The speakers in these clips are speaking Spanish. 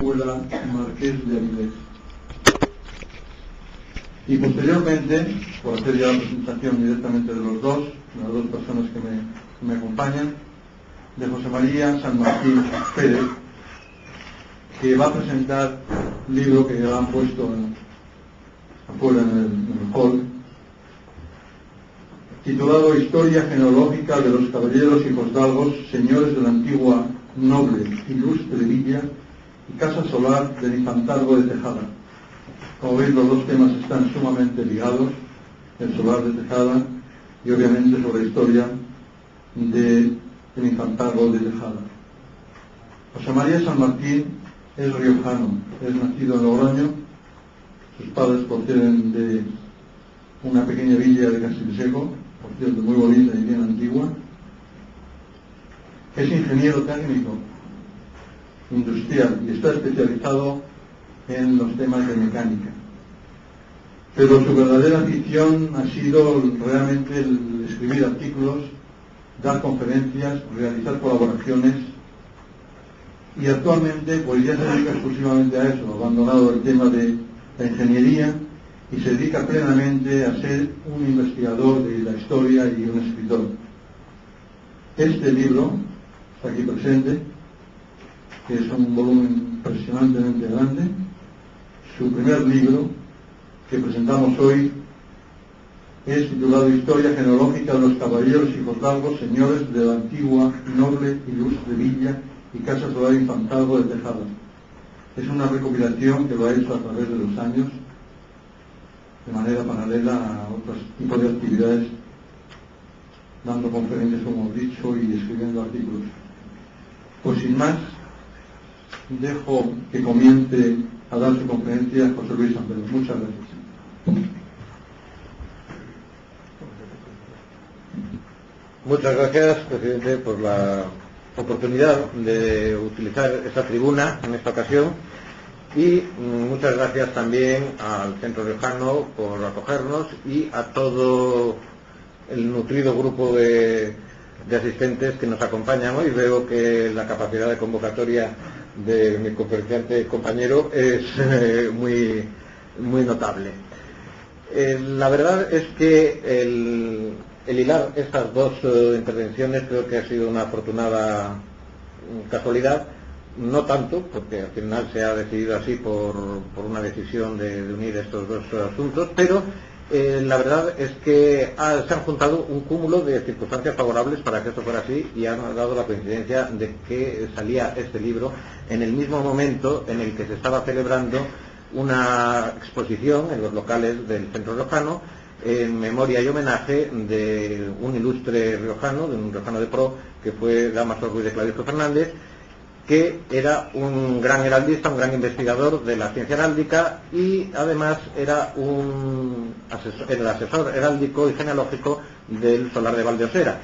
Escuela Marqués de Avilés. Y posteriormente, por hacer ya la presentación directamente de las dos personas que me acompañan, de José María San Martín Pérez, que va a presentar un libro que ya han puesto afuera en el hall, titulado Historia genealógica de los caballeros y hijosdalgos, señores de la antigua noble ilustre villa y casa solar del infantazgo de Tejada. Como veis, los dos temas están sumamente ligados, el solar de Tejada y obviamente sobre la historia del infantazgo de Tejada. José María San Martín es riojano, es nacido en Logroño, sus padres proceden de una pequeña villa de Castilseco, por cierto muy bonita y bien antigua. Es ingeniero técnico industrial y está especializado en los temas de mecánica. Pero su verdadera afición ha sido realmente el escribir artículos, dar conferencias, realizar colaboraciones, y actualmente pues ya se dedica exclusivamente a eso, ha abandonado el tema de la ingeniería y se dedica plenamente a ser un investigador de la historia y un escritor. Este libro está aquí presente, que es un volumen impresionantemente grande. Su primer libro, que presentamos hoy, es titulado Historia genealógica de los caballeros y hijosdalgos, señores de la antigua noble ilustre villa y casa solar infantazgo de Tejada. Es una recopilación que lo ha hecho a través de los años, de manera paralela a otros tipos de actividades, dando conferencias, como hemos dicho, y escribiendo artículos. Pues sin más, dejo que comience a dar su conferencia José Luis San Pedro. Muchas gracias. Muchas gracias, presidente, por la oportunidad de utilizar esta tribuna en esta ocasión, y muchas gracias también al Centro Riojano por acogernos y a todo el nutrido grupo de asistentes que nos acompañan hoy. Veo que la capacidad de convocatoria de mi conferenciante compañero es muy notable. La verdad es que el hilar estas dos intervenciones creo que ha sido una afortunada casualidad, no tanto, porque al final se ha decidido así por una decisión de unir estos dos asuntos, pero la verdad es que se han juntado un cúmulo de circunstancias favorables para que esto fuera así, y han dado la coincidencia de que salía este libro en el mismo momento en el que se estaba celebrando una exposición en los locales del Centro Riojano en memoria y homenaje de un ilustre riojano, de un riojano de pro, que fue Dámaso Ruiz de Clavijo Fernández, que era un gran heraldista, un gran investigador de la ciencia heráldica, y además era el asesor heráldico y genealógico del Solar de Valdeosera.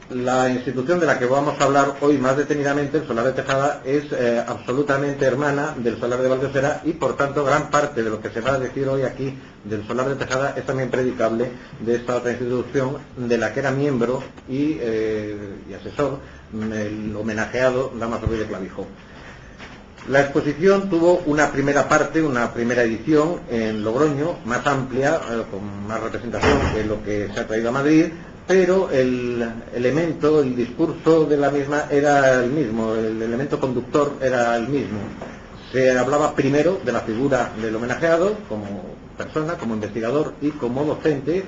La institución de la que vamos a hablar hoy más detenidamente, el Solar de Tejada, es absolutamente hermana del Solar de Valdeosera, y por tanto gran parte de lo que se va a decir hoy aquí del Solar de Tejada es también predicable de esta otra institución de la que era miembro y asesor el homenajeado Dámaso Ruiz de Clavijo. La exposición tuvo una primera parte, una primera edición en Logroño, más amplia, con más representación que lo que se ha traído a Madrid, pero el elemento, el discurso de la misma era el mismo, el elemento conductor era el mismo. Se hablaba primero de la figura del homenajeado como persona, como investigador y como docente.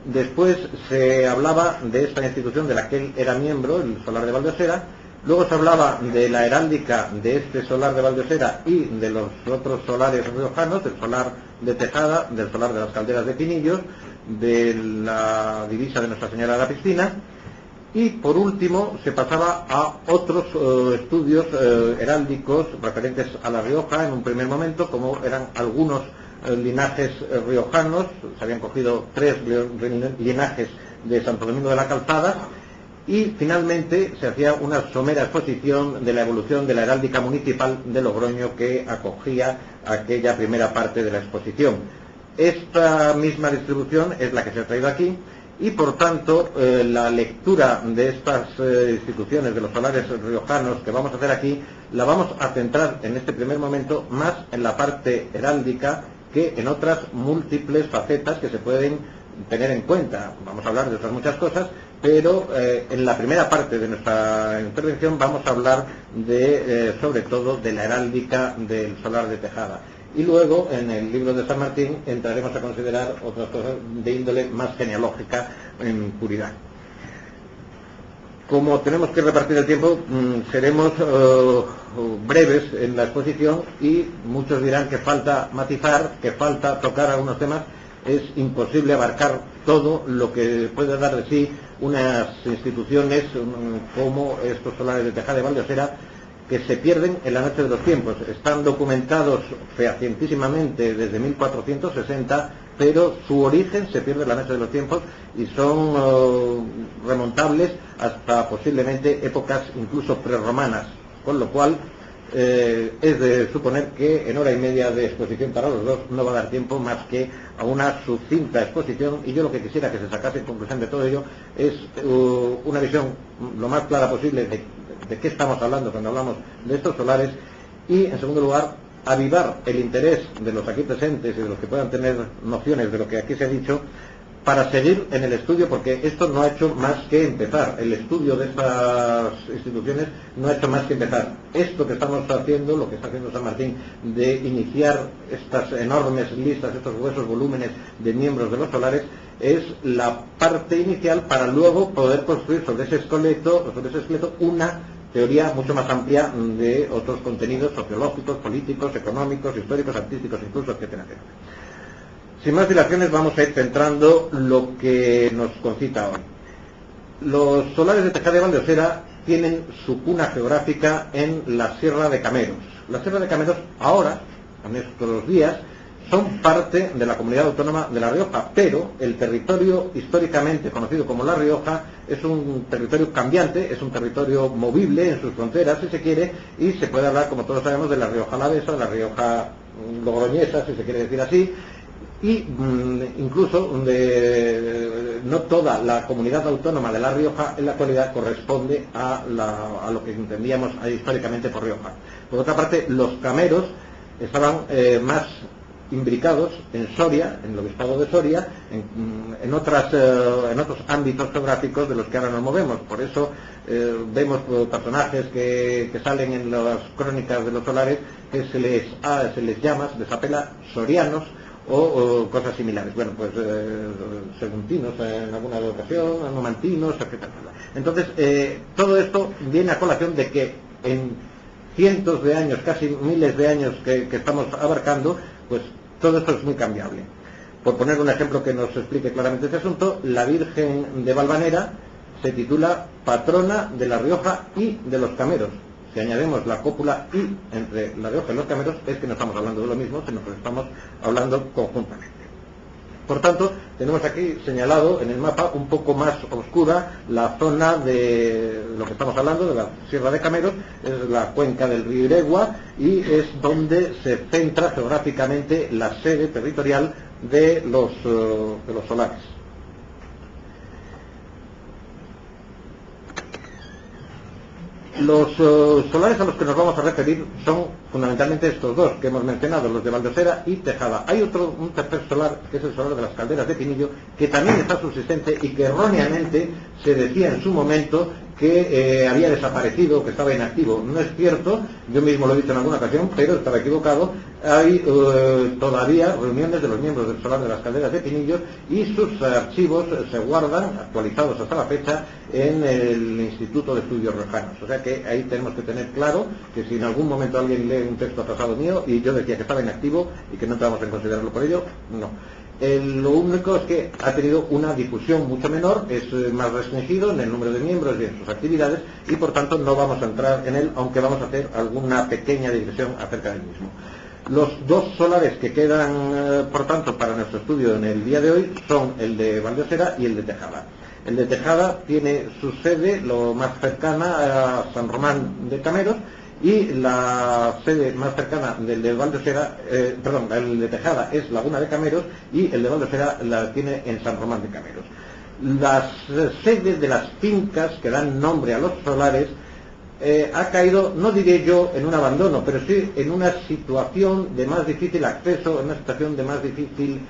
Después se hablaba de esta institución de la que él era miembro, el Solar de Valdeosera. Luego se hablaba de la heráldica de este Solar de Valdeosera y de los otros solares riojanos, del Solar de Tejada, del Solar de las Calderas de Pinillos, de la divisa de Nuestra Señora de la Piscina, y por último se pasaba a otros estudios heráldicos referentes a La Rioja en un primer momento, como eran algunos linajes riojanos. Se habían cogido 3 linajes de Santo Domingo de la Calzada, y finalmente se hacía una somera exposición de la evolución de la heráldica municipal de Logroño, que acogía aquella primera parte de la exposición. Esta misma distribución es la que se ha traído aquí, y por tanto la lectura de estas instituciones, de los solares riojanos que vamos a hacer aquí, la vamos a centrar en este primer momento más en la parte heráldica que en otras múltiples facetas que se pueden tener en cuenta. Vamos a hablar de otras muchas cosas, pero en la primera parte de nuestra intervención vamos a hablar de, sobre todo, de la heráldica del solar de Tejada. Y luego, en el libro de San Martín, entraremos a considerar otras cosas de índole más genealógica en puridad. Como tenemos que repartir el tiempo, seremos breves en la exposición y muchos dirán que falta matizar, que falta tocar algunos temas. Es imposible abarcar todo lo que puede dar de sí unas instituciones como estos solares de Tejada y Valdosera, que se pierden en la noche de los tiempos. Están documentados fehacientísimamente desde 1460, pero su origen se pierde en la noche de los tiempos y son remontables hasta posiblemente épocas incluso prerromanas, con lo cual es de suponer que en hora y media de exposición para los dos no va a dar tiempo más que a una sucinta exposición, y yo lo que quisiera que se sacase en conclusión de todo ello es una visión lo más clara posible de qué estamos hablando cuando hablamos de estos solares, y en segundo lugar avivar el interés de los aquí presentes y de los que puedan tener nociones de lo que aquí se ha dicho para seguir en el estudio, porque esto no ha hecho más que empezar. El estudio de estas instituciones no ha hecho más que empezar. Esto que estamos haciendo, lo que está haciendo San Martín, de iniciar estas enormes listas, estos gruesos volúmenes de miembros de los solares, es la parte inicial para luego poder construir sobre ese esqueleto una teoría mucho más amplia de otros contenidos sociológicos, políticos, económicos, históricos, artísticos, incluso, etcétera, etcétera. Sin más dilaciones, vamos a ir centrando lo que nos concita hoy. Los solares de Tejada y Valdosera tienen su cuna geográfica en la Sierra de Cameros. La Sierra de Cameros ahora, en estos días, son parte de la comunidad autónoma de La Rioja, pero el territorio históricamente conocido como La Rioja es un territorio cambiante, es un territorio movible en sus fronteras, si se quiere, y se puede hablar, como todos sabemos, de La Rioja alavesa, de La Rioja logroñesa, si se quiere decir así, y incluso no toda la comunidad autónoma de La Rioja en la actualidad corresponde a lo que entendíamos históricamente por Rioja. Por otra parte, los cameros estaban más imbricados en Soria, en el obispado de Soria, en otros ámbitos geográficos de los que ahora nos movemos. Por eso vemos personajes que salen en las crónicas de los solares que se les llama, se les apela sorianos, o cosas similares. Bueno, pues seguntinos en alguna ocasión, numantinos, etc. Entonces, todo esto viene a colación de que en cientos de años, casi miles de años que estamos abarcando, pues todo esto es muy cambiable. Por poner un ejemplo que nos explique claramente este asunto, la Virgen de Valvanera se titula patrona de La Rioja y de los Cameros. Si añadimos la cópula y entre La Rioja y los Cameros, es que no estamos hablando de lo mismo, sino que estamos hablando conjuntamente. Por tanto, tenemos aquí señalado en el mapa un poco más oscura la zona de lo que estamos hablando, de la Sierra de Cameros, es la cuenca del río Iregua, y es donde se centra geográficamente la sede territorial de los solares. Los solares a los que nos vamos a referir son fundamentalmente estos dos que hemos mencionado, los de Valdosera y Tejada. Hay un tercer solar, que es el solar de las Calderas de Pinillo, que también está subsistente y que erróneamente se decía en su momento que había desaparecido, que estaba inactivo. No es cierto, yo mismo lo he dicho en alguna ocasión, pero estaba equivocado. Hay todavía reuniones de los miembros del solar de las Calderas de Pinillo y sus archivos se guardan, actualizados hasta la fecha, en el Instituto de Estudios Riojanos. O sea que ahí tenemos que tener claro que si en algún momento alguien lee un texto atrasado mío y yo decía que estaba inactivo y que no estábamos en considerarlo por ello, no. Lo único es que ha tenido una difusión mucho menor, es más restringido en el número de miembros y en sus actividades, y por tanto no vamos a entrar en él, aunque vamos a hacer alguna pequeña digresión acerca del mismo. Los dos solares que quedan, por tanto, para nuestro estudio en el día de hoy son el de Valdosera y el de Tejada. El de Tejada tiene su sede lo más cercana a San Román de Cameros, y la sede más cercana del de Valdosera, el de Tejada es Laguna de Cameros, y el de Valdosera la tiene en San Román de Cameros. las sedes de las fincas que dan nombre a los solares ha caído, no diré yo en un abandono, pero sí en una situación de más difícil acceso, en una situación de más difícil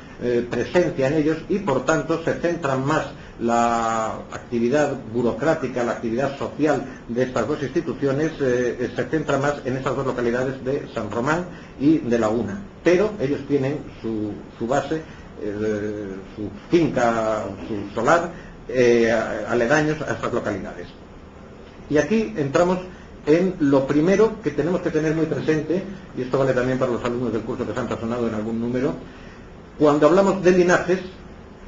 presencia en ellos, y por tanto se centra más la actividad burocrática, la actividad social de estas dos instituciones, se centra más en esas dos localidades de San Román y de Laguna. Pero ellos tienen su base, su finca, su solar, aledaños a estas localidades. Y aquí entramos en lo primero que tenemos que tener muy presente, y esto vale también para los alumnos del curso que se han personado en algún número. Cuando hablamos de linajes,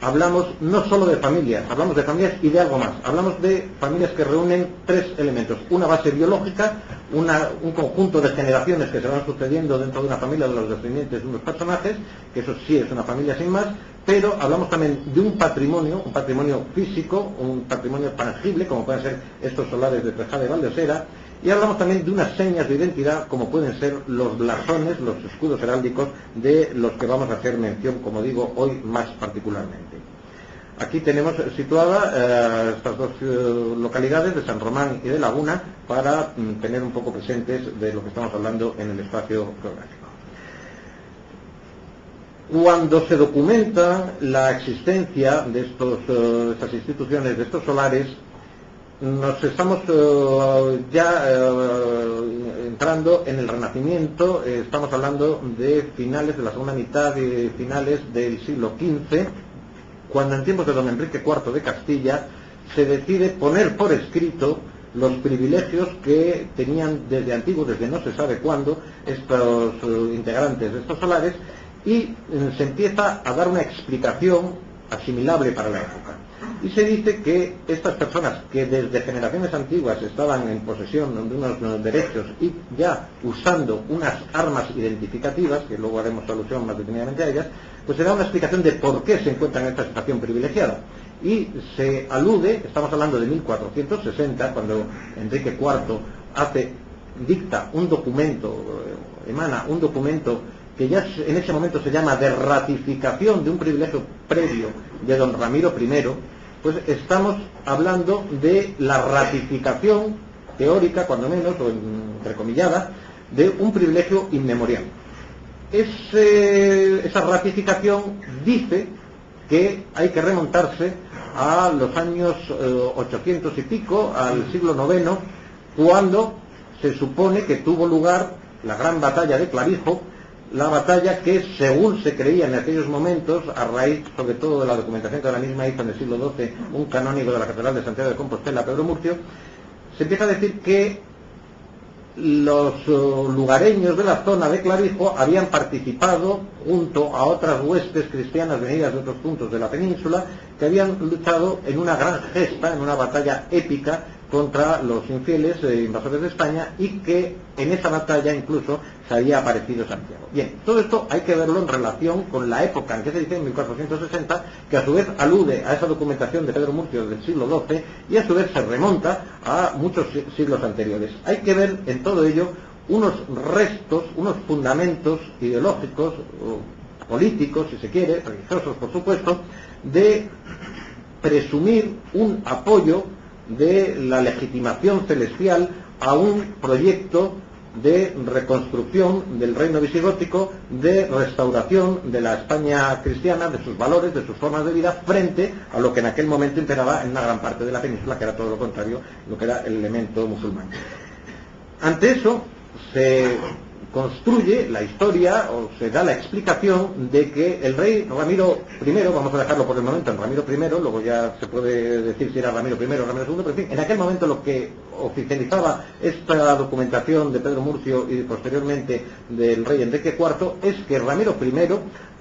hablamos no solo de familias, hablamos de familias y de algo más. Hablamos de familias que reúnen tres elementos: una base biológica, un conjunto de generaciones que se van sucediendo dentro de una familia, de los descendientes de unos personajes, que eso sí es una familia sin más, pero hablamos también de un patrimonio físico, un patrimonio tangible, como pueden ser estos solares de Tejada y Valdesera, y hablamos también de unas señas de identidad, como pueden ser los blasones, los escudos heráldicos, de los que vamos a hacer mención, como digo, hoy más particularmente. Aquí tenemos situadas estas dos localidades de San Román y de Laguna para tener un poco presentes de lo que estamos hablando en el espacio geográfico. Cuando se documenta la existencia de estas instituciones, de estos solares, nos estamos entrando en el Renacimiento. Estamos hablando de finales de la segunda mitad y finales del siglo XV, cuando en tiempos de don Enrique IV de Castilla se decide poner por escrito los privilegios que tenían desde antiguo, desde no se sabe cuándo, estos integrantes de estos solares, y se empieza a dar una explicación asimilable para la época. Y se dice que estas personas que desde generaciones antiguas estaban en posesión de unos derechos y ya usando unas armas identificativas, que luego haremos alusión más detenidamente a ellas, pues se da una explicación de por qué se encuentran en esta situación privilegiada. Y se alude, estamos hablando de 1460, cuando Enrique IV dicta un documento, emana un documento que ya en ese momento se llama de ratificación de un privilegio previo de don Ramiro I, pues estamos hablando de la ratificación teórica, cuando menos, o entrecomillada, de un privilegio inmemorial. Esa ratificación dice que hay que remontarse a los años 800 y pico, al siglo IX, cuando se supone que tuvo lugar la gran batalla de Clavijo, la batalla que, según se creía en aquellos momentos, a raíz sobre todo de la documentación que la misma hizo en el siglo XII un canónigo de la Catedral de Santiago de Compostela, Pedro Murcio, se empieza a decir que los lugareños de la zona de Clavijo habían participado junto a otras huestes cristianas venidas de otros puntos de la península, que habían luchado en una gran gesta, en una batalla épica contra los infieles invasores de España, y que en esa batalla incluso se había aparecido Santiago. Bien, todo esto hay que verlo en relación con la época en que se dice, en 1460, que a su vez alude a esa documentación de Pedro Murcio del siglo XII y a su vez se remonta a muchos siglos anteriores. Hay que ver en todo ello unos restos, unos fundamentos ideológicos, políticos, si se quiere, religiosos por supuesto, de presumir un apoyo de la legitimación celestial a un proyecto de reconstrucción del reino visigótico, de restauración de la España cristiana, de sus valores, de sus formas de vida, frente a lo que en aquel momento imperaba en una gran parte de la península, que era todo lo contrario, lo que era el elemento musulmán. Ante eso se construye la historia, o se da la explicación de que el rey Ramiro I, vamos a dejarlo por el momento en Ramiro I, luego ya se puede decir si era Ramiro I o Ramiro II, pero en fin, en aquel momento lo que oficializaba esta documentación de Pedro Murcio y posteriormente del rey Enrique IV es que Ramiro I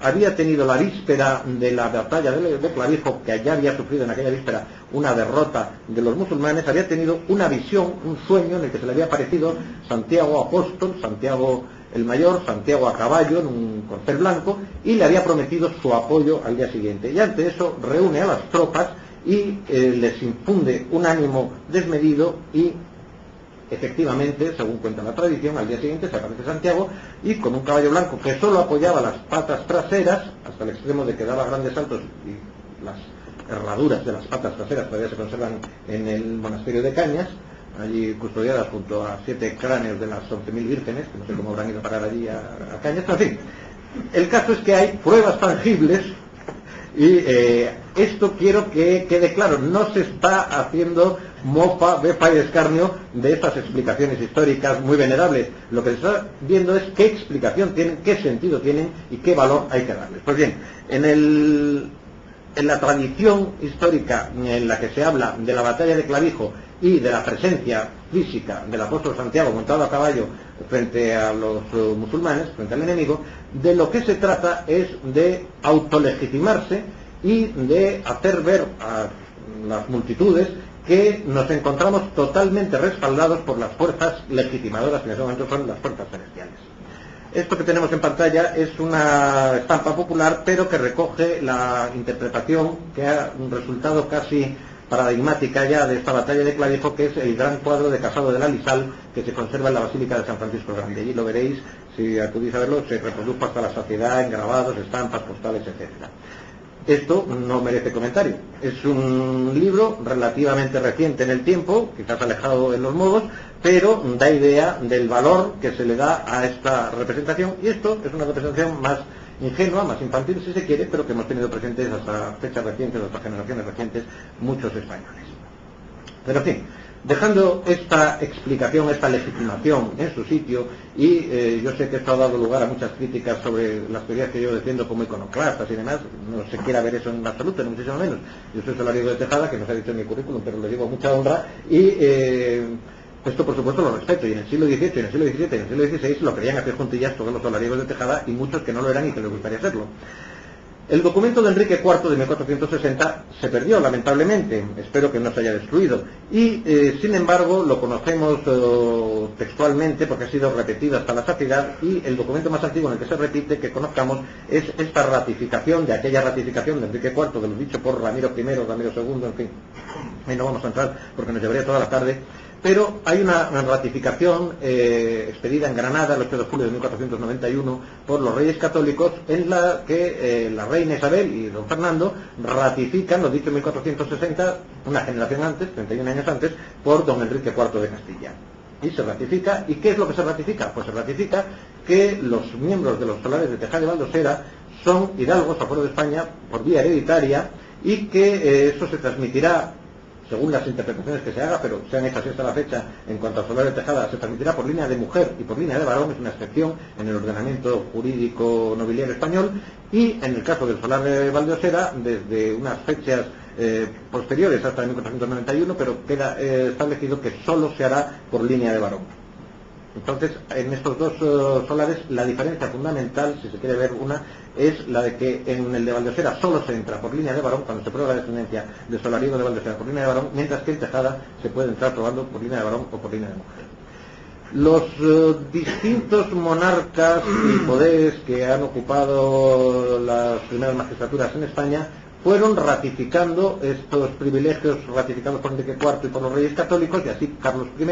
había tenido la víspera de la batalla de Clavijo, que ya había sufrido en aquella víspera una derrota de los musulmanes, había tenido una visión, un sueño en el que se le había aparecido Santiago apóstol, Santiago el mayor, Santiago a caballo en un corcel blanco, y le había prometido su apoyo al día siguiente. Y ante eso reúne a las tropas y les infunde un ánimo desmedido, y efectivamente, según cuenta la tradición, al día siguiente se aparece Santiago y con un caballo blanco que solo apoyaba las patas traseras hasta el extremo de que daba grandes saltos y las herraduras de las patas traseras todavía se conservan en el monasterio de Cañas, allí custodiadas junto a 7 cráneos de las 11.000 vírgenes, que no sé cómo habrán ido a parar allí a Cañas, pero en fin, el caso es que hay pruebas tangibles y esto quiero que quede claro, no se está haciendo mofa, befa y escarnio de estas explicaciones históricas muy venerables. Lo que se está viendo es qué explicación tienen, qué sentido tienen y qué valor hay que darles. Pues bien, en la tradición histórica en la que se habla de la batalla de Clavijo y de la presencia física del apóstol Santiago montado a caballo frente a los musulmanes, frente al enemigo, de lo que se trata es de autolegitimarse y de hacer ver a las multitudes que nos encontramos totalmente respaldados por las fuerzas legitimadoras, que en ese momento son las fuerzas celestiales. Esto que tenemos en pantalla es una estampa popular, pero que recoge la interpretación que ha resultado casi paradigmática ya de esta batalla de Clavijo, que es el gran cuadro de Casado de la Lisal, que se conserva en la Basílica de San Francisco Grande. Allí lo veréis, si acudís a verlo, se reprodujo hasta la saciedad en grabados, estampas, postales, etcétera. Esto no merece comentario. Es un libro relativamente reciente en el tiempo, quizás alejado en los modos, pero da idea del valor que se le da a esta representación, y esto es una representación más ingenua, más infantil si se quiere, pero que hemos tenido presentes hasta fechas recientes, hasta generaciones recientes, muchos españoles. Pero en fin, dejando esta explicación, esta legitimación en su sitio, y yo sé que esto ha dado lugar a muchas críticas sobre las teorías que yo defiendo como iconoclastas y demás, no se quiera ver eso en absoluto, ni muchísimo menos. Yo soy Solariego de Tejada, que no se ha dicho en mi currículum, pero lo digo a mucha honra, y esto por supuesto lo respeto, y en el siglo XVIII, en el siglo XVII, en el siglo XVI lo creían hacer juntillas todos los solariegos de Tejada, y muchos que no lo eran y que les gustaría serlo. El documento de Enrique IV de 1460 se perdió, lamentablemente, espero que no se haya destruido, y sin embargo lo conocemos textualmente porque ha sido repetido hasta la saciedad, y el documento más antiguo en el que se repite, que conozcamos, es esta ratificación de aquella ratificación de Enrique IV, de lo dicho por Ramiro I, Ramiro II, en fin, ahí no vamos a entrar porque nos llevaría toda la tarde. Pero hay una ratificación expedida en Granada el 8 de julio de 1491 por los Reyes Católicos, en la que la reina Isabel y don Fernando ratifican lo dicho en 1460, una generación antes, 31 años antes, por don Enrique IV de Castilla. Y se ratifica, ¿y qué es lo que se ratifica? Pues se ratifica que los miembros de los solares de Tejada y Valdosera son hidalgos afuera de España por vía hereditaria, y que eso se transmitirá, según las interpretaciones que se haga, pero se han hecho así hasta la fecha, en cuanto al solar de Tejada, se transmitirá por línea de mujer y por línea de varón, es una excepción en el ordenamiento jurídico nobiliario español, y en el caso del solar de Valdosera, desde unas fechas posteriores hasta 1491, pero queda establecido que solo se hará por línea de varón. Entonces, en estos dos solares, la diferencia fundamental, si se quiere ver una, es la de que en el de Valdosera solo se entra por línea de varón cuando se prueba la descendencia del solariego de Valdosera por línea de varón, mientras que en Tejada se puede entrar probando por línea de varón o por línea de mujer. Los distintos monarcas y poderes que han ocupado las primeras magistraturas en España fueron ratificando estos privilegios ratificados por Enrique IV y por los Reyes Católicos, y así Carlos I,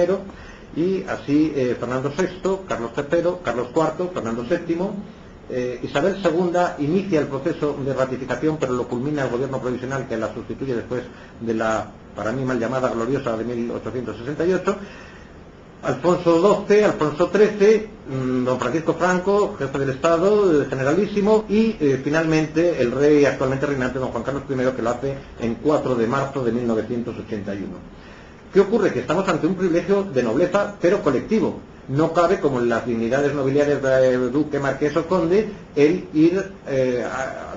y así Fernando VI, Carlos III, Carlos IV, Fernando VII, Isabel II inicia el proceso de ratificación, pero lo culmina el gobierno provisional que la sustituye después de la, para mí mal llamada, gloriosa de 1868, Alfonso XII, Alfonso XIII, don Francisco Franco, jefe del Estado, generalísimo, y finalmente el rey actualmente reinante, don Juan Carlos I, que lo hace en 4 de marzo de 1981. ¿Qué ocurre? Que estamos ante un privilegio de nobleza, pero colectivo. No cabe, como en las dignidades nobiliarias de duque, marqués o conde, el ir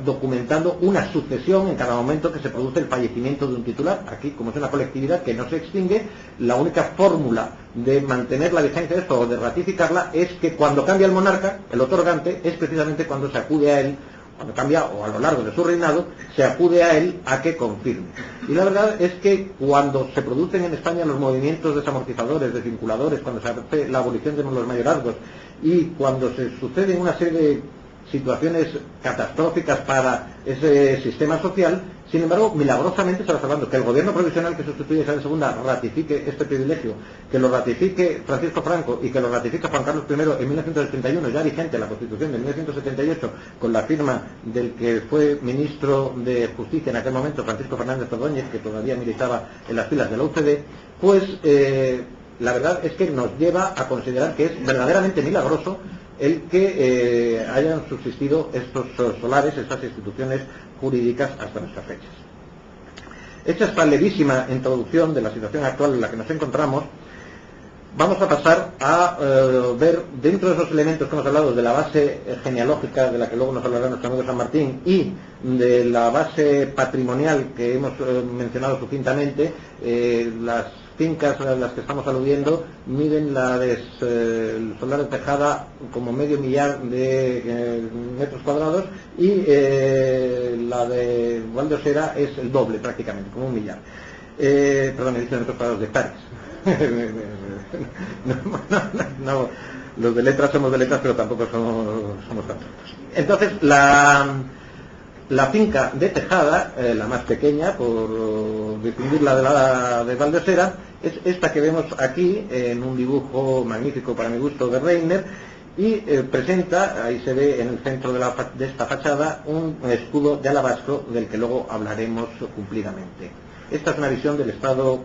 documentando una sucesión en cada momento que se produce el fallecimiento de un titular. Aquí, como es una colectividad que no se extingue, la única fórmula de mantener la vigencia de esto o de ratificarla es que cuando cambia el monarca, el otorgante, es precisamente cuando se acude a él, cuando cambia o a lo largo de su reinado, se acude a él a que confirme. Y la verdad es que cuando se producen en España los movimientos desamortizadores, desvinculadores, cuando se hace la abolición de los mayorazgos, y cuando se suceden una serie de situaciones catastróficas para ese sistema social. Sin embargo, milagrosamente estamos hablando que el gobierno provisional que sustituye a Isabel II ratifique este privilegio, que lo ratifique Francisco Franco y que lo ratifique Juan Carlos I en 1971, ya vigente la Constitución de 1978, con la firma del que fue ministro de Justicia en aquel momento, Francisco Fernández Ordóñez, que todavía militaba en las filas de la UCD, pues la verdad es que nos lleva a considerar que es verdaderamente milagroso el que hayan subsistido estos solares, estas instituciones jurídicas hasta nuestras fechas. Hecha esta levísima introducción de la situación actual en la que nos encontramos, vamos a pasar a ver, dentro de esos elementos que hemos hablado, de la base genealógica, de la que luego nos hablará nuestro amigo San Martín, y de la base patrimonial que hemos mencionado sucintamente, las fincas a las que estamos aludiendo miden la de el solar de Tejada como medio millar de metros cuadrados y la de Valdosera es el doble prácticamente, como 1 millar. Perdón, he dicho metros cuadrados de hectáreas. No, los de letras somos de letras, pero tampoco somos tan tontos. Entonces, la finca de Tejada, la más pequeña, por distinguirla de la de Valdosera, es esta que vemos aquí, en un dibujo magnífico para mi gusto de Reiner, y presenta, ahí se ve en el centro de esta fachada, un escudo de alabastro del que luego hablaremos cumplidamente. Esta es una visión del estado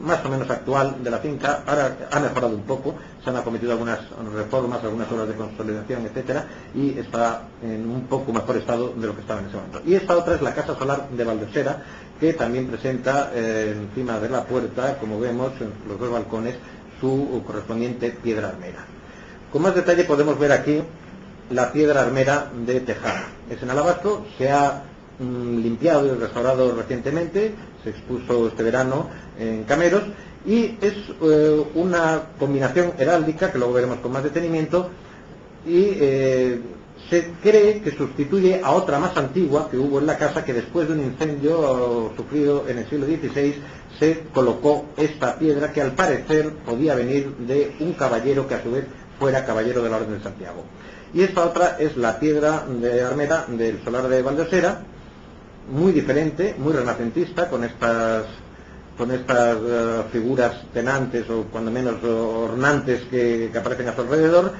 más o menos actual de la finca. Ahora ha mejorado un poco, se han acometido algunas reformas, algunas obras de consolidación, etcétera, y está en un poco mejor estado de lo que estaba en ese momento. Y esta otra es la casa solar de Valdosera, que también presenta encima de la puerta, como vemos, en los 2 balcones, su correspondiente piedra armera. Con más detalle podemos ver aquí la piedra armera de Tejada. Es en alabastro, se ha limpiado y restaurado recientemente, se expuso este verano en Cameros, y es una combinación heráldica que luego veremos con más detenimiento, y se cree que sustituye a otra más antigua que hubo en la casa, que después de un incendio sufrido en el siglo XVI se colocó esta piedra, que al parecer podía venir de un caballero que a su vez fuera caballero de la Orden de Santiago. Y esta otra es la piedra de armera del solar de Valdosera, muy diferente, muy renacentista, con estas figuras tenantes o cuando menos ornantes que aparecen a su alrededor,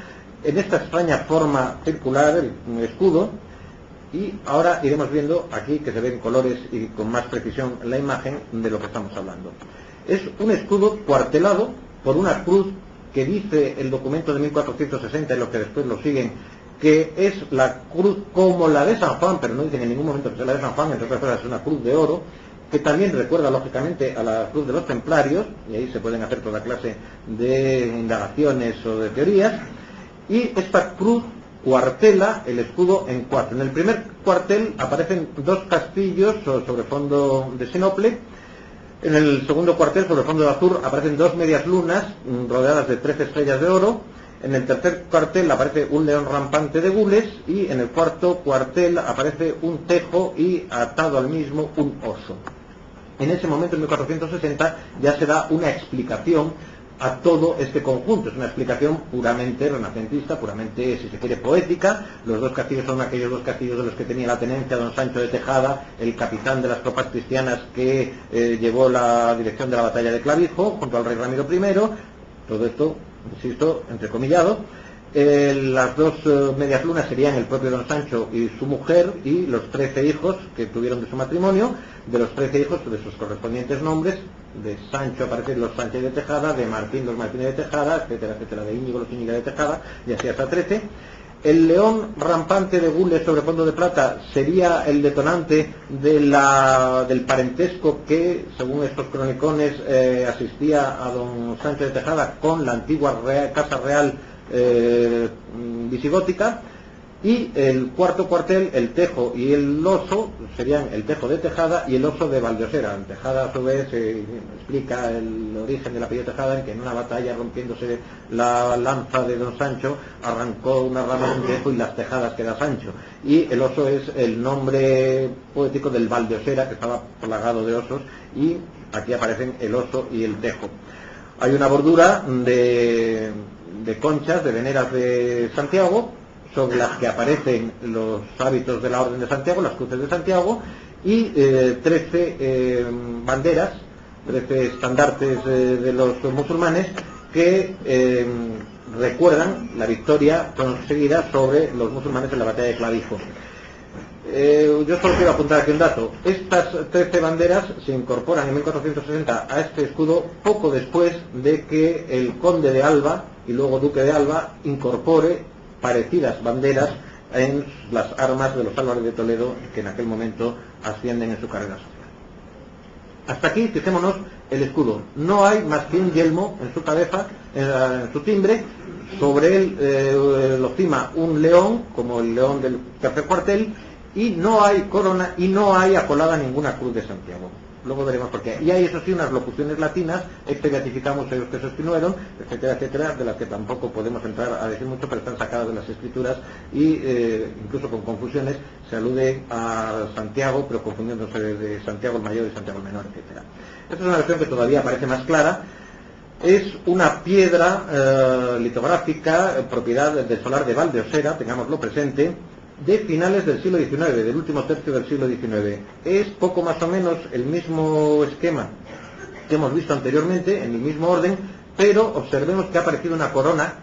en esta extraña forma circular, el escudo. Y ahora iremos viendo aquí que se ven colores y con más precisión la imagen de lo que estamos hablando. Es un escudo cuartelado por una cruz que dice el documento de 1460, y los que después lo siguen, que es la cruz como la de San Juan, pero no dicen en ningún momento que sea la de San Juan, entre otras cosas es una cruz de oro, que también recuerda lógicamente a la cruz de los templarios, y ahí se pueden hacer toda clase de indagaciones o de teorías. Y esta cruz cuartela el escudo en 4. En el primer cuartel aparecen 2 castillos sobre fondo de sinople. En el segundo cuartel, sobre fondo de azur, aparecen 2 medias lunas rodeadas de 13 estrellas de oro. En el tercer cuartel aparece un león rampante de gules, y en el cuarto cuartel aparece un tejo y atado al mismo un oso. En ese momento, en 1460, ya se da una explicación a todo este conjunto. Es una explicación puramente renacentista, puramente, si se quiere, poética. Los 2 castillos son aquellos 2 castillos de los que tenía la tenencia don Sancho de Tejada, el capitán de las tropas cristianas que llevó la dirección de la batalla de Clavijo junto al rey Ramiro I. Todo esto, insisto, entrecomillado. Las 2 medias lunas serían el propio don Sancho y su mujer, y los 13 hijos que tuvieron de su matrimonio. De los 13 hijos, de sus correspondientes nombres, de Sancho aparecen los Sánchez de Tejada, de Martín los Martínez de Tejada, etcétera, etcétera, de Íñigo los Íñiga de Tejada, y así hasta 13. El león rampante de gules sobre fondo de plata sería el detonante del parentesco que, según estos cronicones, asistía a don Sancho de Tejada con la antigua casa real visigótica. Y el cuarto cuartel, el tejo y el oso, serían el tejo de Tejada y el oso de Valdosera. En Tejada, a su vez, explica el origen del apellido Tejada, en que en una batalla, rompiéndose la lanza de don Sancho, arrancó una rama de un tejo y las tejadas que da Sancho. Y el oso es el nombre poético del Valdosera, que estaba plagado de osos, y aquí aparecen el oso y el tejo. Hay una bordura de conchas, de veneras de Santiago, sobre las que aparecen los hábitos de la Orden de Santiago, las cruces de Santiago, y 13 banderas, 13 estandartes de los musulmanes que recuerdan la victoria conseguida sobre los musulmanes en la batalla de Clavijo. Yo solo quiero apuntar aquí un dato. Estas 13 banderas se incorporan en 1460 a este escudo poco después de que el conde de Alba y luego duque de Alba incorpore parecidas banderas en las armas de los Álvarez de Toledo, que en aquel momento ascienden en su carrera social. Hasta aquí, fijémonos, el escudo. No hay más que un yelmo en su cabeza, en su timbre. Sobre él lo cima un león, como el león del tercer cuartel, y no hay corona y no hay acolada ninguna cruz de Santiago. Luego veremos por qué. Y hay, eso sí, unas locuciones latinas, beatificamos ellos que sostinueron, etcétera, etcétera, de las que tampoco podemos entrar a decir mucho, pero están sacadas de las escrituras y incluso con confusiones se alude a Santiago, pero confundiéndose de Santiago el Mayor y Santiago el Menor, etcétera. Esta es una versión que todavía parece más clara. Es una piedra litográfica, propiedad del solar de Valdeosera, tengámoslo presente, de finales del siglo XIX, del último tercio del siglo XIX. Es poco más o menos el mismo esquema que hemos visto anteriormente, en el mismo orden, pero observemos que ha aparecido una corona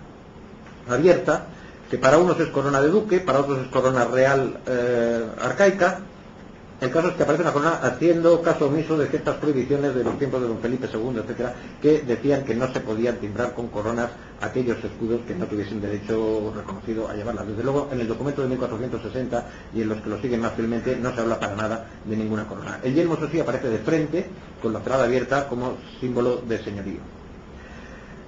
abierta, que para unos es corona de duque, para otros es corona real arcaica. El caso es que aparece una corona haciendo caso omiso de ciertas prohibiciones de los tiempos de don Felipe II, etcétera, que decían que no se podían timbrar con coronas aquellos escudos que no tuviesen derecho reconocido a llevarlas. Desde luego, en el documento de 1460 y en los que lo siguen más fielmente, no se habla para nada de ninguna corona. El yelmo, eso sí, aparece de frente, con la entrada abierta, como símbolo de señorío.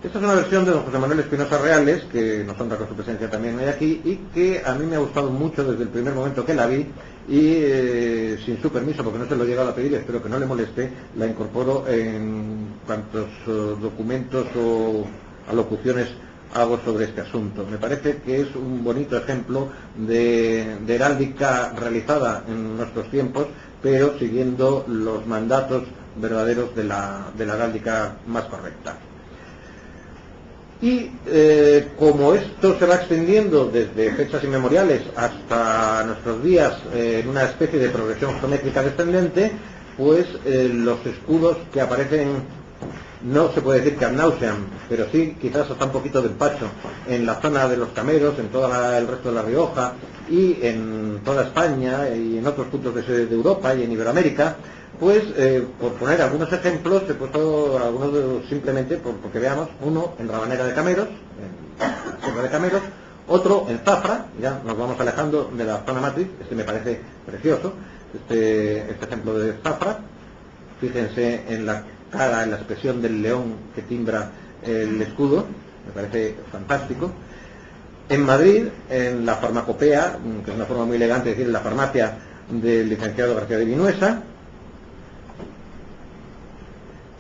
Esta es una versión de don José Manuel Espinosa Reales, que nos honra con su presencia también hoy aquí, y que a mí me ha gustado mucho desde el primer momento que la vi, y sin su permiso, porque no se lo he llegado a pedir, espero que no le moleste, la incorporo en cuantos documentos o alocuciones hago sobre este asunto. Me parece que es un bonito ejemplo de heráldica realizada en nuestros tiempos, pero siguiendo los mandatos verdaderos de la heráldica más correcta. Y como esto se va extendiendo desde fechas inmemoriales hasta nuestros días en una especie de progresión geométrica descendente, pues los escudos que aparecen, no se puede decir que ad nauseam, pero sí quizás hasta un poquito de empacho en la zona de los Cameros, en todo el resto de La Rioja y en toda España y en otros puntos de Europa y en Iberoamérica. Pues, por poner algunos ejemplos, he puesto algunos simplemente porque veamos, uno en Rabanera de Cameros, en la Sierra de Cameros, otro en Zafra, ya nos vamos alejando de la zona matriz, este me parece precioso, este ejemplo de Zafra, fíjense en la cara, en la expresión del león que timbra el escudo, me parece fantástico. En Madrid, en la farmacopea, que es una forma muy elegante de decir en la farmacia del licenciado García de Vinuesa.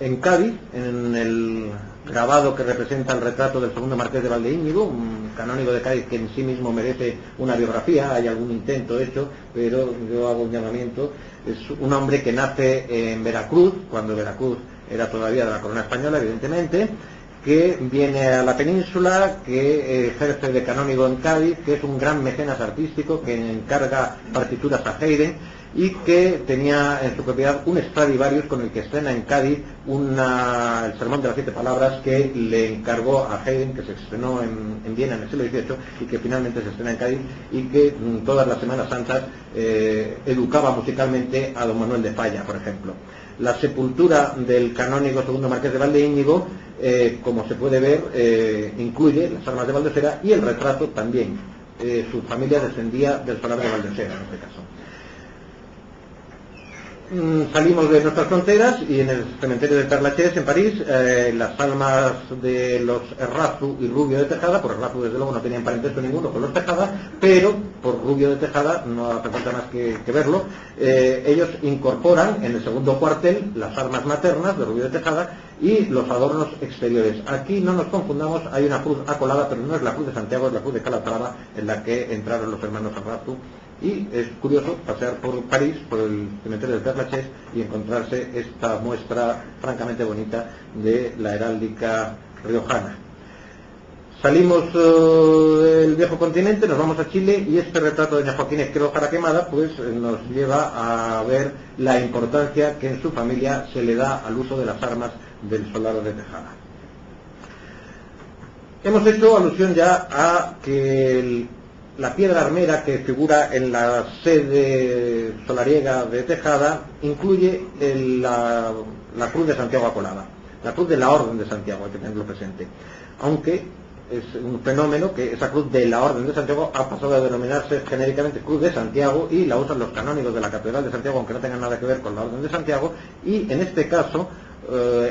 En Cádiz, en el grabado que representa el retrato del segundo marqués de Valdeíñigo, un canónigo de Cádiz que en sí mismo merece una biografía, hay algún intento hecho, pero yo hago un llamamiento. Es un hombre que nace en Veracruz, cuando Veracruz era todavía de la corona española, evidentemente, que viene a la península, que ejerce de canónigo en Cádiz, que es un gran mecenas artístico, que encarga partituras a Haydn, y que tenía en su propiedad un Stradivarius con el que estrena en Cádiz el Sermón de las 7 Palabras, que le encargó a Haydn, que se estrenó en Viena en el siglo XVIII y que finalmente se estrena en Cádiz, y que todas las Semanas Santas educaba musicalmente a don Manuel de Falla, por ejemplo. La sepultura del canónigo segundo marqués de Valdeíñigo, como se puede ver, incluye las armas de Valdeosera y el retrato también. Su familia descendía del solar de Valdeosera en este caso. Salimos de nuestras fronteras y en el cementerio de Père Lachaise, en París, las almas de los Errazu y Rubio de Tejada, por Errazu desde luego no tenían parentesco ninguno con los Tejada, pero por Rubio de Tejada, no hace falta más que verlo, ellos incorporan en el segundo cuartel las armas maternas de Rubio de Tejada y los adornos exteriores. Aquí no nos confundamos, hay una cruz acolada, pero no es la cruz de Santiago, es la cruz de Calatrava, en la que entraron los hermanos Errazu. Y es curioso pasear por París, por el cementerio de Père Lachaise, y encontrarse esta muestra francamente bonita de la heráldica riojana. Salimos del viejo continente, nos vamos a Chile y este retrato de doña Joaquina Izquierdo Jaraquemada pues nos lleva a ver la importancia que en su familia se le da al uso de las armas del solar de Tejada. Hemos hecho alusión ya a que la piedra armera que figura en la sede solariega de Tejada incluye la cruz de Santiago acolada, la cruz de la Orden de Santiago, hay que tenerlo presente, aunque es un fenómeno que esa cruz de la Orden de Santiago ha pasado a denominarse genéricamente Cruz de Santiago y la usan los canónigos de la Catedral de Santiago, aunque no tengan nada que ver con la Orden de Santiago, y en este caso,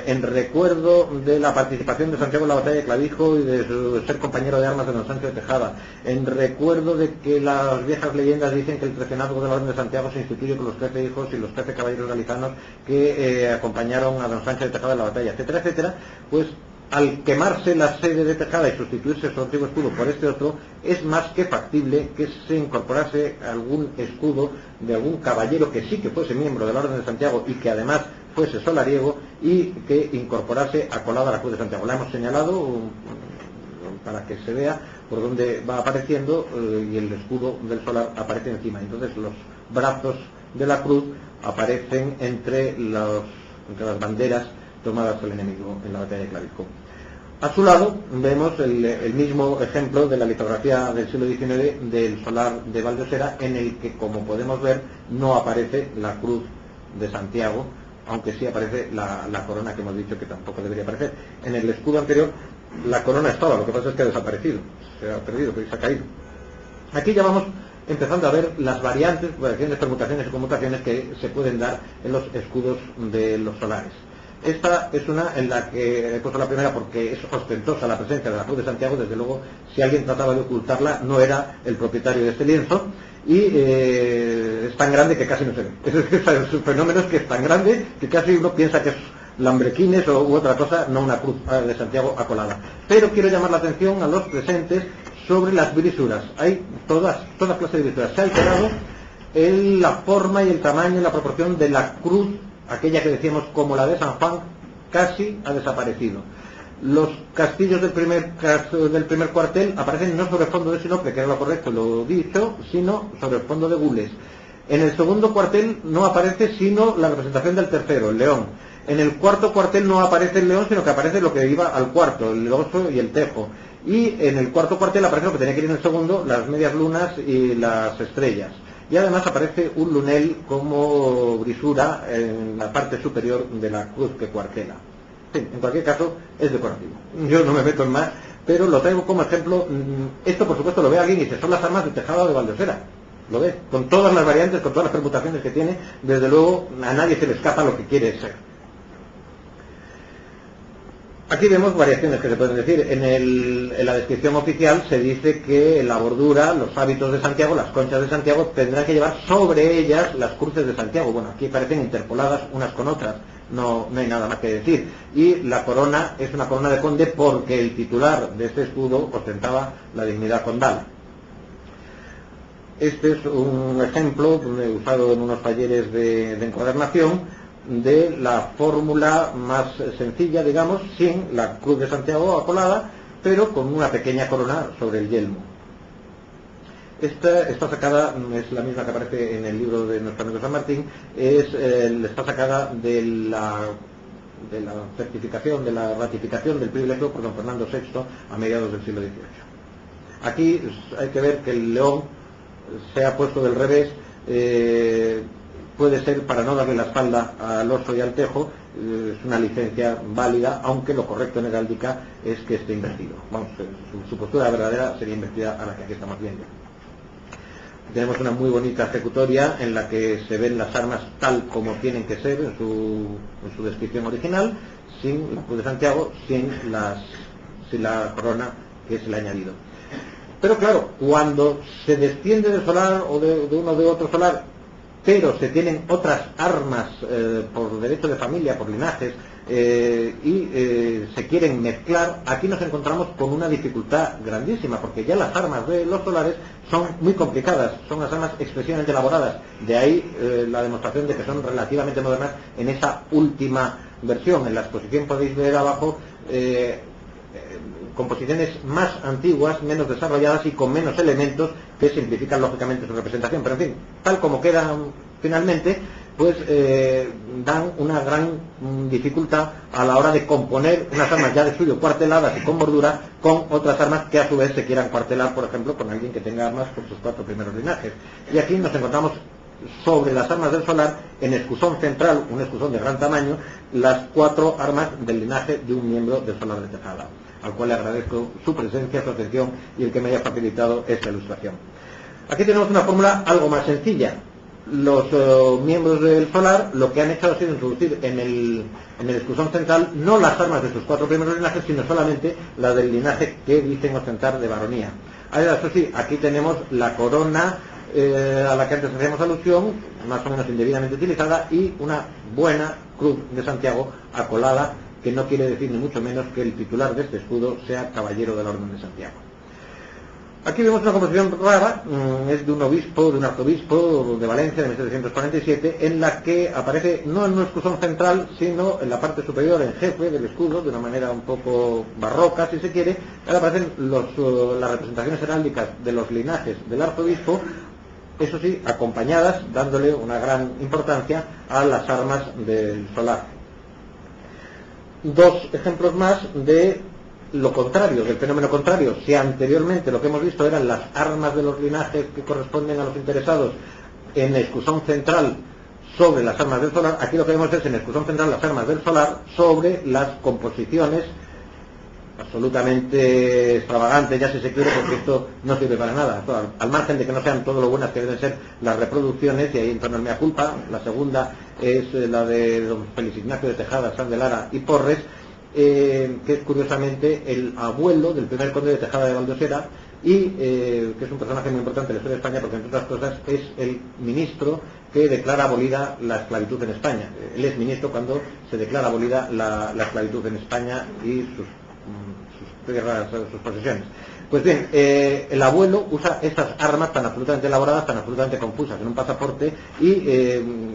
en recuerdo de la participación de Santiago en la batalla de Clavijo y de ser compañero de armas de don Sancho de Tejada, en recuerdo de que las viejas leyendas dicen que el trecenazgo de la Orden de Santiago se instituye con los 13 hijos y los 13 caballeros galizanos que acompañaron a don Sancho de Tejada en la batalla, etcétera, etcétera, pues al quemarse la sede de Tejada y sustituirse su antiguo escudo por este otro, es más que factible que se incorporase algún escudo de algún caballero que sí que fuese miembro de la Orden de Santiago y que además fuese solariego y que incorporase acolada la Cruz de Santiago. La hemos señalado para que se vea por dónde va apareciendo y el escudo del solar aparece encima. Entonces los brazos de la cruz aparecen entre las banderas tomadas al enemigo en la batalla de Clavijo. A su lado vemos el mismo ejemplo de la litografía del siglo XIX del solar de Valdosera, en el que, como podemos ver, no aparece la cruz de Santiago, aunque sí aparece la corona que hemos dicho que tampoco debería aparecer. En el escudo anterior la corona estaba, lo que pasa es que ha desaparecido, se ha perdido, se ha caído. Aquí ya vamos empezando a ver las variantes, variaciones, permutaciones y conmutaciones que se pueden dar en los escudos de los solares. Esta es una en la que he puesto la primera porque es ostentosa la presencia de la Cruz de Santiago. Desde luego, si alguien trataba de ocultarla, no era el propietario de este lienzo, y es tan grande que casi no se ve. Es un fenómeno que es tan grande que casi uno piensa que es lambrequines u otra cosa, no una Cruz de Santiago acolada. Pero quiero llamar la atención a los presentes sobre las brisuras. Hay toda clase de brisuras. Se ha alterado la forma y el tamaño y la proporción de la cruz. Aquella que decíamos como la de San Juan casi ha desaparecido. Los castillos del primer cuartel aparecen no sobre fondo de sinople, que era lo correcto, lo dicho, sino sobre fondo de gules. En el segundo cuartel no aparece sino la representación del tercero, el león. En el cuarto cuartel no aparece el león, sino que aparece lo que iba al cuarto, el oso y el tejo. Y en el cuarto cuartel aparece lo que tenía que ir en el segundo, las medias lunas y las estrellas. Y además aparece un lunel como brisura en la parte superior de la cruz que cuartela. En cualquier caso, es decorativo. Yo no me meto en más, pero lo traigo como ejemplo. Esto, por supuesto, lo ve alguien y dice, son las armas de Tejada de Valdosera. Lo ve, con todas las variantes, con todas las permutaciones que tiene. Desde luego, a nadie se le escapa lo que quiere ser. Aquí vemos variaciones que se pueden decir. En la descripción oficial se dice que la bordura, los hábitos de Santiago, las conchas de Santiago, tendrán que llevar sobre ellas las cruces de Santiago. Bueno, aquí parecen interpoladas unas con otras, no hay nada más que decir. Y la corona es una corona de conde porque el titular de este escudo ostentaba la dignidad condal. Este es un ejemplo usado en unos talleres de encuadernación de la fórmula más sencilla, digamos, sin la Cruz de Santiago acolada, pero con una pequeña corona sobre el yelmo. Esta sacada es la misma que aparece en el libro de nuestro amigo San Martín, está sacada de la certificación, de la ratificación del privilegio por don Fernando VI a mediados del siglo XVIII. Aquí hay que ver que el león se ha puesto del revés. Puede ser para no darle la espalda al oso y al tejo, es una licencia válida, aunque lo correcto en heráldica es que esté invertido. Vamos, su postura verdadera sería invertida a la que aquí estamos viendo. Tenemos una muy bonita ejecutoria en la que se ven las armas tal como tienen que ser en su descripción original, sin la Cruz de Santiago, sin la corona que se le ha añadido. Pero claro, cuando se desciende del solar o de uno de otro solar, pero se tienen otras armas por derecho de familia, por linajes, y se quieren mezclar, aquí nos encontramos con una dificultad grandísima, porque ya las armas de los solares son muy complicadas, son las armas expresivamente elaboradas, de ahí la demostración de que son relativamente modernas en esa última versión. En la exposición podéis ver abajo composiciones más antiguas, menos desarrolladas y con menos elementos que simplifican lógicamente su representación. Pero en fin, tal como quedan finalmente, pues dan una gran dificultad a la hora de componer unas armas ya de suyo cuarteladas y con bordura con otras armas que a su vez se quieran cuartelar, por ejemplo, con alguien que tenga armas por sus 4 primeros linajes. Y aquí nos encontramos sobre las armas del solar, en escusón central, un escusón de gran tamaño, las 4 armas del linaje de un miembro del solar de Tejada, al cual le agradezco su presencia, su atención y el que me haya facilitado esta ilustración. Aquí tenemos una fórmula algo más sencilla. Los miembros del solar lo que han hecho ha sido introducir en el escusón central no las armas de sus 4 primeros linajes, sino solamente la del linaje que dicen ostentar de baronía. Eso sí, aquí tenemos la corona a la que antes hacíamos alusión, más o menos indebidamente utilizada, y una buena cruz de Santiago acolada, que no quiere decir ni mucho menos que el titular de este escudo sea caballero de la Orden de Santiago. Aquí vemos una composición rara, es de un obispo, de un arzobispo de Valencia de 1747, en la que aparece no en un escusón central, sino en la parte superior, en jefe del escudo, de una manera un poco barroca, si se quiere. Ahora aparecen las representaciones heráldicas de los linajes del arzobispo, eso sí, acompañadas, dándole una gran importancia a las armas del solar. 2 ejemplos más de lo contrario, del fenómeno contrario. Si anteriormente lo que hemos visto eran las armas de los linajes que corresponden a los interesados en escusón central sobre las armas del solar, aquí lo que vemos es en escusón central las armas del solar sobre las composiciones absolutamente extravagantes, ya si se quiere, porque esto no sirve para nada, al margen de que no sean todo lo buenas que deben ser las reproducciones, y ahí en torno al mea culpa. La segunda es la de don Félix Ignacio de Tejada, San de Lara y Porres, que es curiosamente el abuelo del primer conde de Tejada de Valdosera, y que es un personaje muy importante en la historia de España, porque entre otras cosas es el ministro que declara abolida la esclavitud en España. Él es ministro cuando se declara abolida la esclavitud en España y sus tierras, sus posesiones. Pues bien, el abuelo usa estas armas tan absolutamente elaboradas, tan absolutamente confusas en un pasaporte, y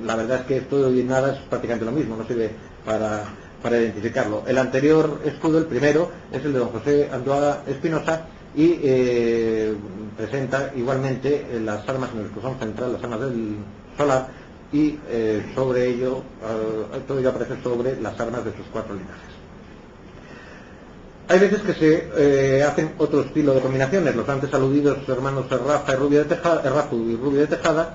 la verdad es que todo y nada es prácticamente lo mismo, no sirve para identificarlo. El anterior escudo, el primero, es el de don José Anduaga Espinosa, y presenta igualmente las armas en el escusón central, las armas del solar, y sobre ello, todo ello aparece sobre las armas de sus 4 linajes. Hay veces que se hacen otro estilo de combinaciones. Los antes aludidos hermanos Errazu y Rubio de Tejada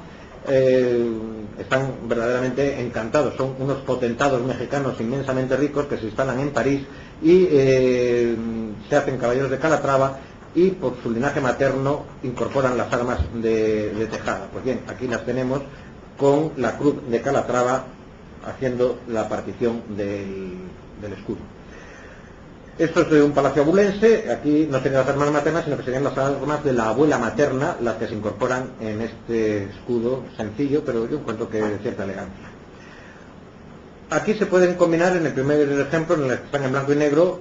están verdaderamente encantados. Son unos potentados mexicanos inmensamente ricos que se instalan en París y se hacen caballeros de Calatrava, y por su linaje materno incorporan las armas de Tejada. Pues bien, aquí las tenemos con la cruz de Calatrava haciendo la partición del escudo. Esto es de un palacio abulense. Aquí no serían las armas maternas, sino que serían las armas de la abuela materna las que se incorporan en este escudo sencillo, pero yo encuentro que de cierta elegancia. Aquí se pueden combinar, en el primer ejemplo, en el que están en blanco y negro,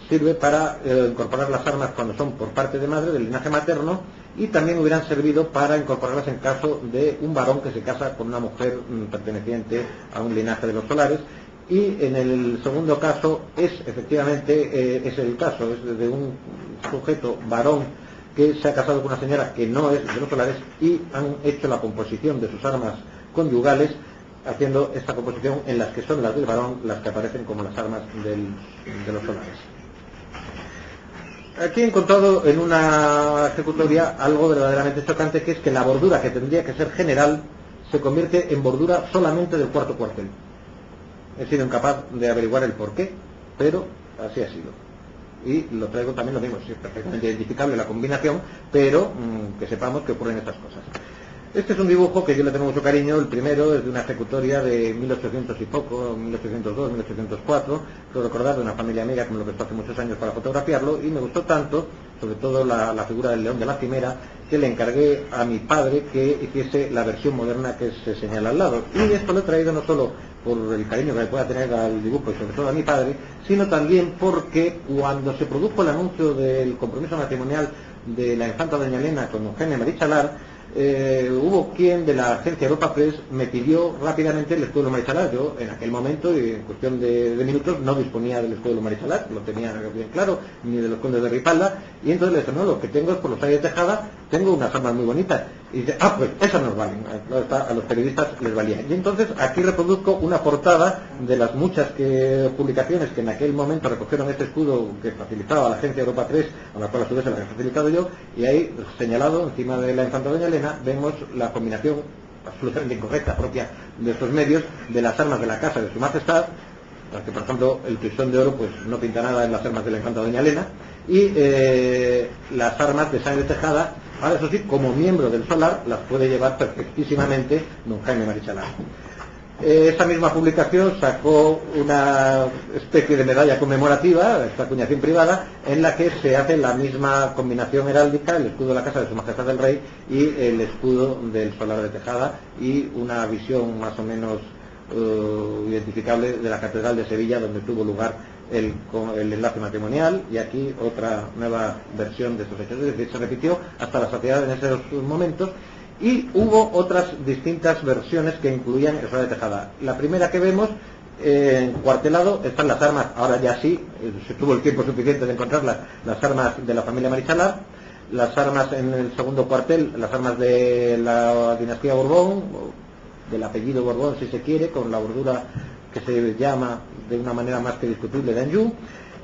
sirve para incorporar las armas cuando son por parte de madre, del linaje materno, y también hubieran servido para incorporarlas en caso de un varón que se casa con una mujer perteneciente a un linaje de los solares. Y en el segundo caso es efectivamente es el caso, es de un sujeto varón que se ha casado con una señora que no es de los solares, y han hecho la composición de sus armas conyugales, haciendo esta composición en las que son las del varón las que aparecen como las armas de los solares. Aquí he encontrado en una ejecutoria algo verdaderamente chocante, que es que la bordura, que tendría que ser general, se convierte en bordura solamente del 4º cuartel. He sido incapaz de averiguar el porqué, pero así ha sido. Y lo traigo también lo mismo, es perfectamente identificable la combinación, pero que sepamos que ocurren estas cosas. Este es un dibujo que yo le tengo mucho cariño. El primero es de una ejecutoria de 1800 y poco, 1802, 1804. Quiero recordar de una familia amiga que me lo prestó hace muchos años para fotografiarlo, y me gustó tanto, sobre todo la figura del león de la cimera, que le encargué a mi padre que hiciese la versión moderna que se señala al lado. Y esto lo he traído no solo por el cariño que le pueda tener al dibujo y sobre todo a mi padre, sino también porque cuando se produjo el anuncio del compromiso matrimonial de la infanta doña Elena con Eugenia Marichalar, hubo quien de la agencia Europa Press me pidió rápidamente el escudo de los Marichalar. Yo en aquel momento, y en cuestión de minutos, no disponía del escudo de los Marichalar, lo tenía bien claro, ni de los condes de Ripalda, y entonces le dije, no, lo que tengo es por los aires de Tejada, tengo unas armas muy bonitas. Y dice, pues esas nos valen. A los periodistas les valía. Y entonces aquí reproduzco una portada de las muchas publicaciones que en aquel momento recogieron este escudo que facilitaba la agencia Europa 3, a la cual a su vez se la he facilitado yo, y ahí señalado encima de la infanta doña Elena vemos la combinación absolutamente incorrecta propia de estos medios de las armas de la casa de su majestad, que por ejemplo el tuisón de oro pues no pinta nada en las armas de la infanta doña Elena, y las armas de sangre Tejada. Ahora, eso sí, como miembro del Solar las puede llevar perfectísimamente don Jaime Marichalar. Esa misma publicación sacó una especie de medalla conmemorativa, esta acuñación privada, en la que se hace la misma combinación heráldica, el escudo de la casa de su majestad el rey y el escudo del Solar de Tejada, y una visión más o menos identificable de la Catedral de Sevilla, donde tuvo lugar el enlace matrimonial, y aquí otra nueva versión de estos hechos. Es decir, se repitió hasta la saciedad en esos momentos, y hubo otras distintas versiones que incluían el Solar de Tejada. La primera que vemos, cuartelado, están las armas, ahora ya sí, se tuvo el tiempo suficiente de encontrarlas, las armas de la familia Marichalar, las armas en el segundo cuartel, las armas de la dinastía Borbón, del apellido Borbón si se quiere, con la bordura que se llama de una manera más que discutible de Anjou.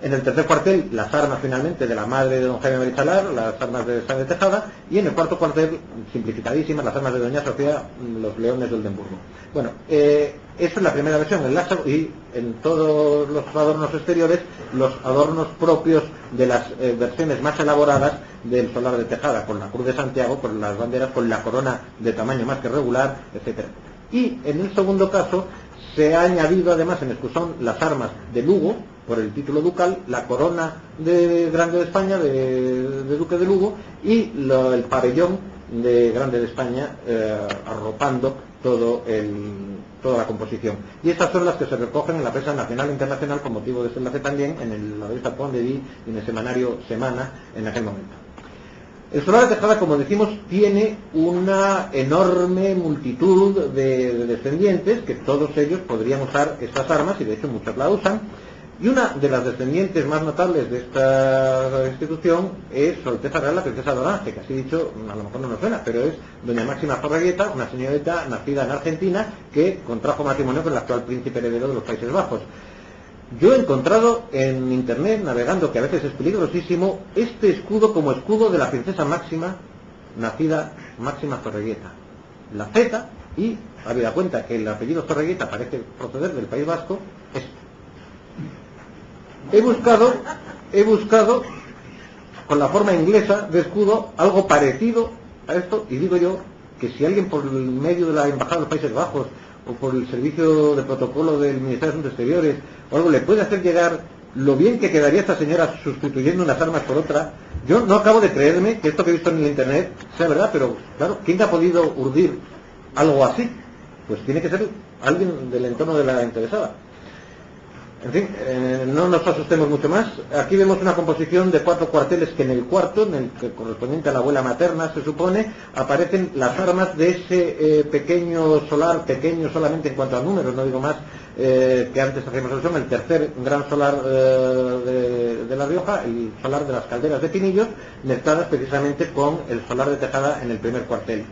En el tercer cuartel, las armas finalmente de la madre de don Jaime Marichalar, las armas de sangre Tejada, y en el cuarto cuartel, simplificadísimas, las armas de doña Sofía, los leones de Oldenburgo. Bueno, esa es la primera versión, el lazo, y en todos los adornos exteriores, los adornos propios de las versiones más elaboradas del Solar de Tejada, con la Cruz de Santiago, con las banderas, con la corona de tamaño más que regular, etc. Y en el segundo caso, se ha añadido además en escusón las armas de Lugo, por el título ducal, la corona de Grande de España, de Duque de Lugo, y el pabellón de Grande de España, arropando toda la composición. Y estas son las que se recogen en la prensa nacional e internacional, con motivo de este enlace también, en la revista Point de Vie y en el semanario Semana en aquel momento. El Solar de Tejada, como decimos, tiene una enorme multitud de descendientes, que todos ellos podrían usar estas armas, y de hecho muchos la usan. Y una de las descendientes más notables de esta institución es Su Alteza Real la Princesa de Orange, que así dicho a lo mejor no nos suena, pero es doña Máxima Zorreguieta, una señorita nacida en Argentina que contrajo matrimonio con el actual príncipe heredero de los Países Bajos. Yo he encontrado en internet, navegando, que a veces es peligrosísimo, este escudo como escudo de la princesa Máxima, nacida Máxima Zorreguieta. La Z, y habida cuenta que el apellido Zorreguieta parece proceder del País Vasco, es. He buscado con la forma inglesa de escudo algo parecido a esto, y digo yo que si alguien por el medio de la Embajada de los Países Bajos o por el servicio de protocolo del Ministerio de Asuntos Exteriores o algo le puede hacer llegar lo bien que quedaría esta señora sustituyendo unas armas por otra, yo no acabo de creerme que esto que he visto en el internet sea verdad, pero claro, ¿quién ha podido urdir algo así? Pues tiene que ser alguien del entorno de la interesada. En fin, no nos asustemos mucho más. Aquí vemos una composición de 4 cuarteles, que en el cuarto, en el que correspondiente a la abuela materna, se supone, aparecen las armas de ese pequeño solar, pequeño solamente en cuanto a números, no digo más, que antes hacíamos alusión, el tercer gran solar de La Rioja, el solar de las calderas de Pinillos, mezcladas precisamente con el Solar de Tejada en el primer cuartel.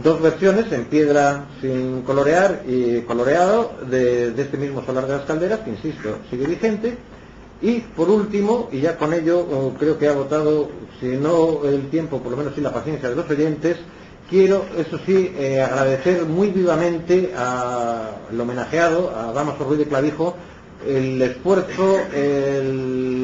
2 versiones en piedra sin colorear y coloreado de este mismo Solar de las Calderas, que insisto, sigue vigente. Y por último, y ya con ello creo que he agotado, si no el tiempo, por lo menos sí la paciencia de los oyentes, quiero, eso sí, agradecer muy vivamente al homenajeado, a Dámaso Ruiz de Clavijo, el esfuerzo,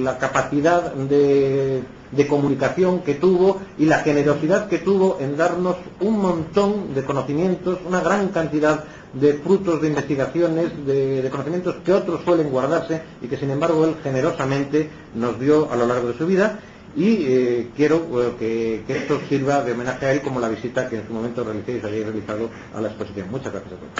la capacidad de comunicación que tuvo y la generosidad que tuvo en darnos un montón de conocimientos, una gran cantidad de frutos de investigaciones, de conocimientos que otros suelen guardarse y que sin embargo él generosamente nos dio a lo largo de su vida. Y quiero que esto sirva de homenaje a él, como la visita que en su momento realicé y habéis realizado a la exposición. Muchas gracias a todos.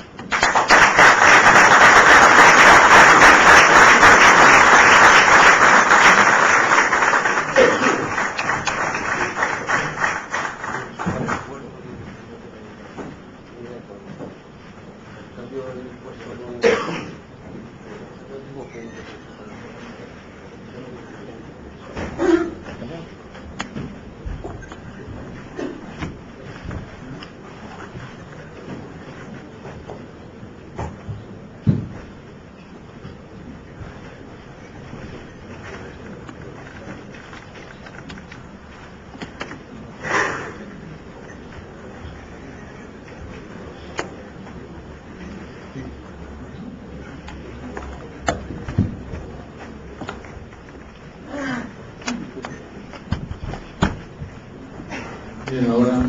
Bien, ahora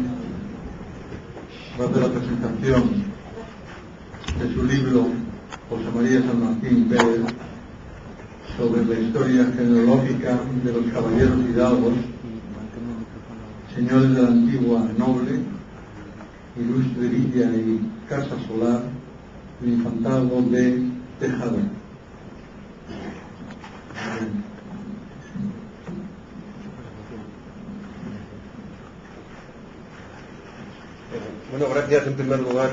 va a hacer la presentación de su libro José María San Martín Pérez sobre la historia genealógica de los caballeros hidalgos, señores de la antigua noble, ilustre villa y casa solar, el infantado de Tejada. Bueno, gracias en primer lugar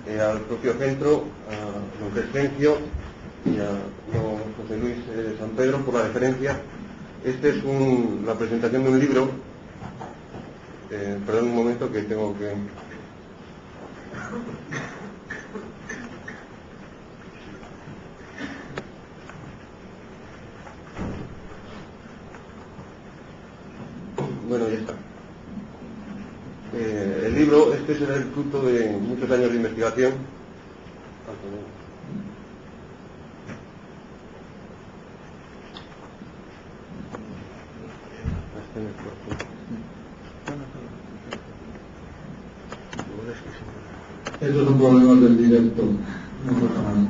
al propio centro, a don Crescencio y a don José Luis San Pedro por la deferencia. Esta es la presentación de un libro. Perdón un momento que tengo que... Bueno, ya está. El libro, este será el fruto de muchos años de investigación. Esos son problemas del directo, no pasa nada.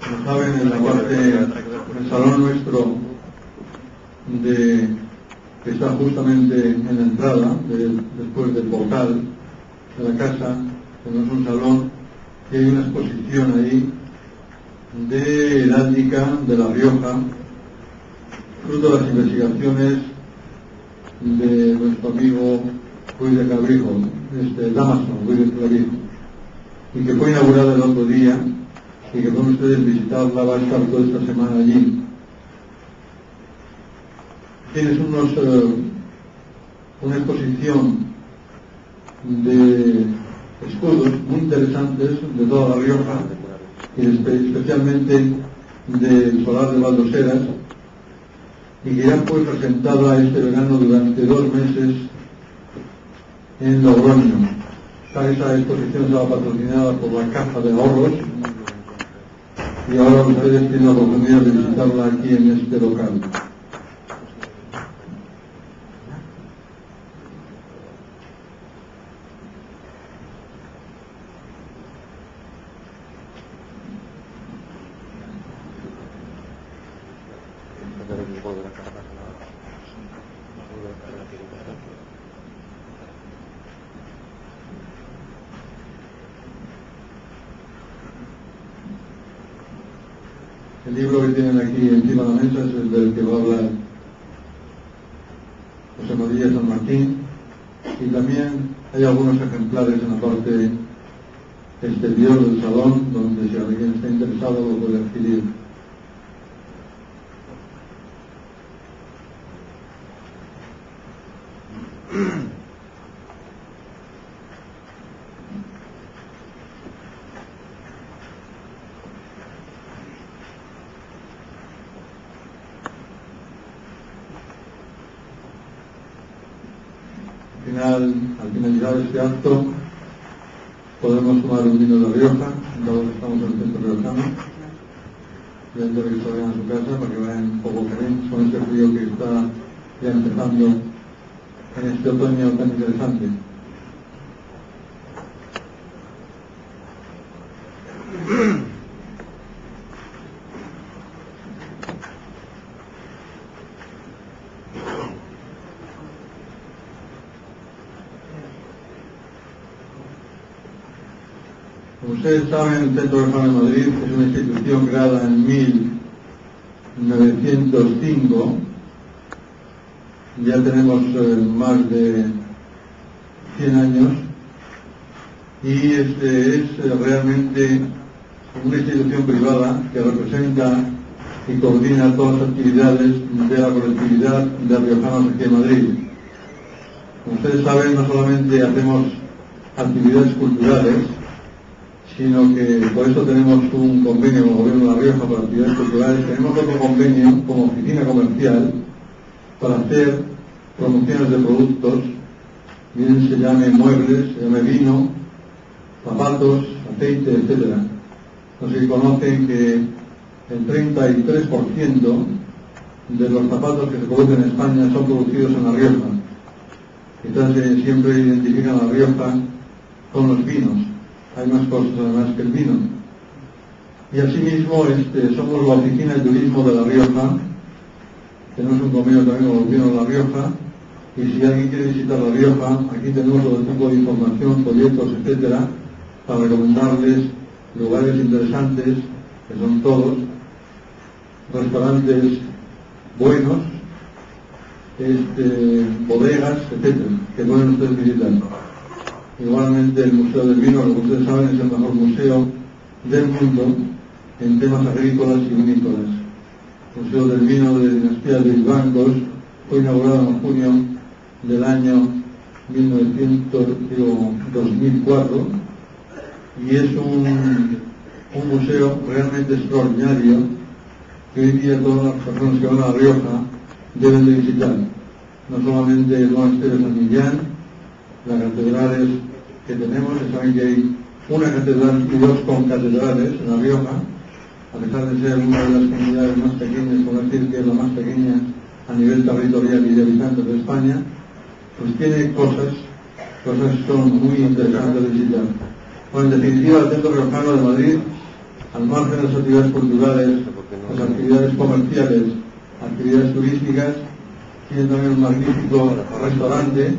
Como saben, en la parte del salón nuestro, que está justamente en la entrada, después del portal de la casa, tenemos un salón y hay una exposición ahí de heráldica de La Rioja, fruto de las investigaciones de nuestro amigo Ruiz de Cabrijo, Damaso Ruiz de Cabrijo, y que fue inaugurada el otro día y que pueden ustedes visitarla, va a estar toda esta semana allí. Tienes una exposición de escudos muy interesantes de toda La Rioja, y especialmente del solar de Baldoseras, y que ya fue presentada este verano durante 2 meses en Logroño. Esa exposición estaba patrocinada por la Caja de Ahorros y ahora ustedes tienen la oportunidad de visitarla aquí en este local. El libro que tienen aquí encima de la mesa es el del que va a hablar José María San Martín, y también hay algunos ejemplares en la parte exterior del salón, donde si alguien está interesado lo puede adquirir. Al finalizar este acto podemos tomar un vino de La Rioja, dado que estamos en el centro riojano, y antes de que se vayan a su casa para que vayan un poco calientes con este frío que está ya empezando en este otoño tan interesante. Como ustedes saben, el Centro Riojano de Madrid es una institución creada en 1905, ya tenemos más de 100 años, y es realmente una institución privada que representa y coordina todas las actividades de la colectividad de riojanos aquí en Madrid. Como ustedes saben, no solamente hacemos actividades culturales, sino que por eso tenemos un convenio con el Gobierno de La Rioja para actividades culturales. Tenemos otro convenio como oficina comercial para hacer promociones de productos, bien se llame muebles, se llame vino, zapatos, aceite, etc. No sé si conocen que el 33% de los zapatos que se producen en España son producidos en La Rioja. Entonces siempre identifican a La Rioja con los vinos. Hay más cosas además que el vino. Y asimismo somos la oficina de turismo de La Rioja. Tenemos un convenio también con el gobierno de La Rioja. Y si alguien quiere visitar La Rioja, aquí tenemos todo tipo de información, folletos, etcétera, para recomendarles lugares interesantes, que son todos, restaurantes buenos, bodegas, etcétera, que pueden ustedes visitar. Igualmente el Museo del Vino, como ustedes saben, es el mejor museo del mundo en temas agrícolas y vinícolas. El Museo del Vino de Dinastía de Vivancos fue inaugurado en junio del año 2004 y es un museo realmente extraordinario que hoy día todas las personas que van a La Rioja deben de visitar. No solamente el monasterio de San Millán, las catedrales que tenemos, que saben que hay una catedral y dos concatedrales en La Rioja, a pesar de ser una de las comunidades más pequeñas, por decir que es la más pequeña a nivel territorial y de habitantes de España, pues tiene cosas que son muy interesantes de visitar. Bueno, en definitiva, el Centro Riojano de Madrid, al margen de las actividades culturales, las actividades comerciales, actividades turísticas, tiene también un magnífico restaurante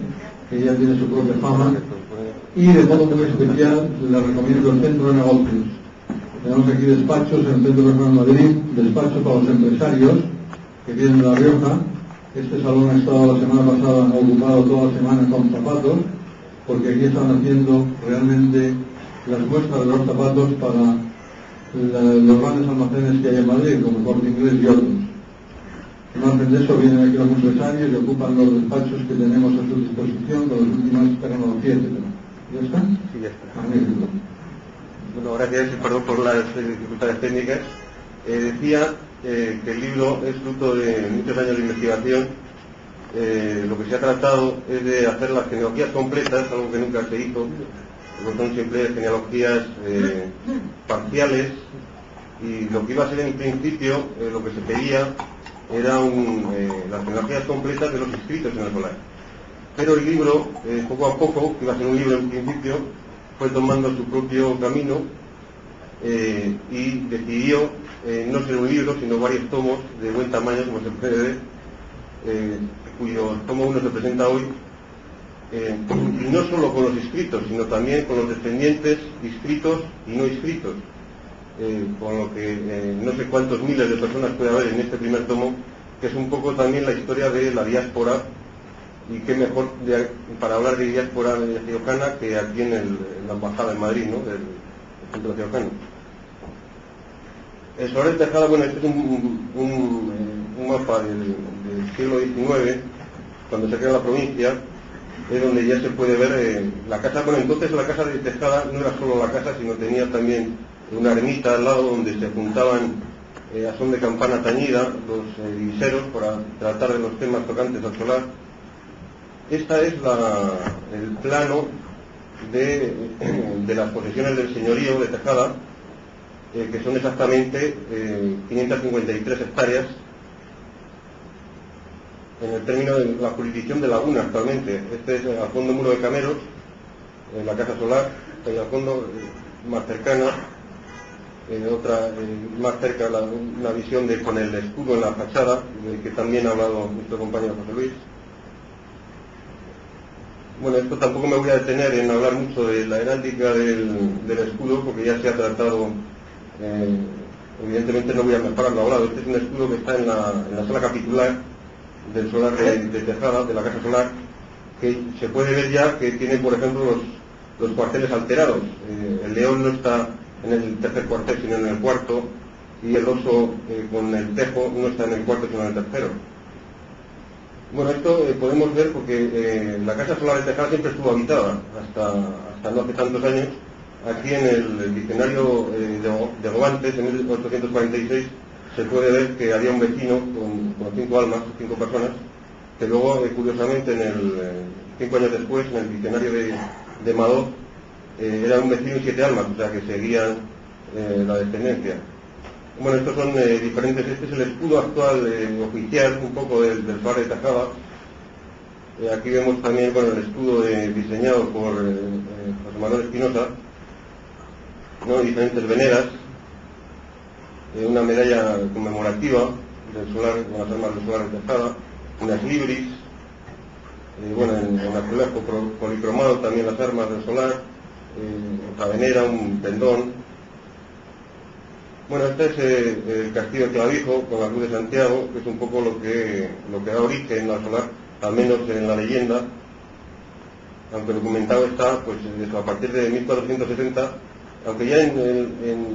que ya tiene su propia fama, y de modo muy especial les recomiendo el Centro de Negocios. Tenemos aquí despachos en el Centro Riojano de Madrid, despachos para los empresarios que vienen de La Rioja. Este salón ha estado la semana pasada ocupado toda la semana con zapatos, porque aquí están haciendo realmente las muestras de los zapatos para los grandes almacenes que hay en Madrid, como el Corte Inglés y otros. Al margen de eso, vienen aquí los empresarios y ocupan los despachos que tenemos a su disposición con las últimas tecnologías, etc. ¿Ya está? Sí, ya está. Magnífico. Bueno, gracias y perdón por las dificultades técnicas. Decía que el libro es fruto de muchos años de investigación. Lo que se ha tratado es de hacer las genealogías completas, algo que nunca se hizo, porque son siempre genealogías parciales, y lo que iba a ser en principio, lo que se pedía era las genealogías completas de los inscritos en el solar. Pero el libro, poco a poco, que iba a ser un libro en principio, fue tomando su propio camino y decidió no ser un libro, sino varios tomos de buen tamaño, como se puede ver, cuyo tomo 1 se presenta hoy, y no solo con los inscritos, sino también con los descendientes inscritos y no inscritos, con lo que no sé cuántos miles de personas puede haber en este primer tomo, que es un poco también la historia de la diáspora, y qué mejor para hablar de diáspora riojana que aquí en la embajada en Madrid, ¿no?, del centro riojano. El solar de Tejada, bueno, este es un mapa del siglo XIX, cuando se crea la provincia, es donde ya se puede ver la casa. Bueno, entonces la casa de Tejada no era solo la casa, sino tenía también una ermita al lado donde se juntaban a son de campana tañida los diviseros para tratar de los temas tocantes al solar. Esta es el plano de las posesiones del señorío de Tejada, que son exactamente 553 hectáreas en el término de la jurisdicción de Laguna actualmente. Este es al fondo Muro de Cameros, en la Casa Solar, y al fondo más cercana, otra más cerca una visión con el escudo en la fachada, del que también ha hablado nuestro compañero José Luis. Bueno, esto tampoco me voy a detener en hablar mucho de la heráldica del escudo, porque ya se ha tratado evidentemente no voy a mejorarlo ahora. Este es un escudo que está en la sala capitular del solar de Tejada, de la Casa Solar, que se puede ver ya que tiene, por ejemplo, los cuarteles alterados. El león no está en el tercer cuartel, sino en el cuarto, y el oso con el tejo no está en el cuarto, sino en el tercero. Bueno, esto podemos ver porque la Casa Solar de Tejada siempre estuvo habitada, hasta no hace tantos años. Aquí en el diccionario de Gobantes, en 1846, se puede ver que había un vecino con 5 almas, 5 personas, que luego, curiosamente, 5 años después, en el diccionario de Madoz, era un vecino y 7 almas, o sea que seguían la descendencia. Bueno, estos son diferentes. Este es el escudo actual oficial, un poco del solar de Tejada. Aquí vemos también, bueno, el escudo diseñado por José Manuel Espinosa, ¿no? Diferentes veneras, una medalla conmemorativa del solar, con las armas del solar de Tejada, unas libris, bueno, en azulejo policromado también las armas del solar, otra venera, un pendón. Bueno, este es el castillo de Clavijo con la Cruz de Santiago, que es un poco lo que da origen al solar, al menos en la leyenda, aunque documentado está, pues eso, a partir de 1470, aunque ya en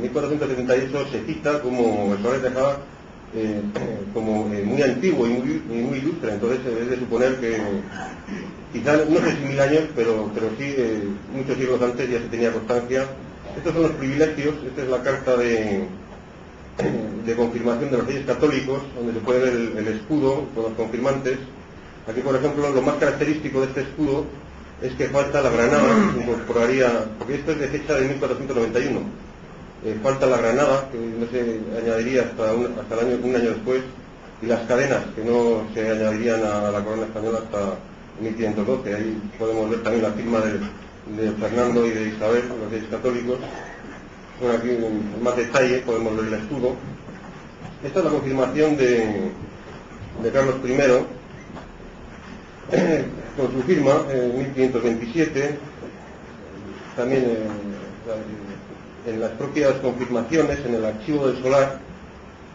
1478 se cita como el solar de Tejada como muy antiguo y muy ilustre. Entonces es de suponer que quizás, no sé si 1000 años, pero sí muchos siglos antes ya se tenía constancia. Estos son los privilegios. Esta es la carta de confirmación de los Reyes Católicos, donde se puede ver el escudo con los confirmantes. Aquí, por ejemplo, lo más característico de este escudo es que falta la granada, que se incorporaría, porque esto es de fecha de 1491. Falta la granada, que no se añadiría hasta un año después, y las cadenas, que no se añadirían a la corona española hasta 1512. Ahí podemos ver también la firma de Fernando y de Isabel, los Reyes Católicos. Bueno, aquí en más detalle podemos ver el escudo. Esta es la confirmación de Carlos I, con su firma en 1527. También en las propias confirmaciones, en el archivo del solar,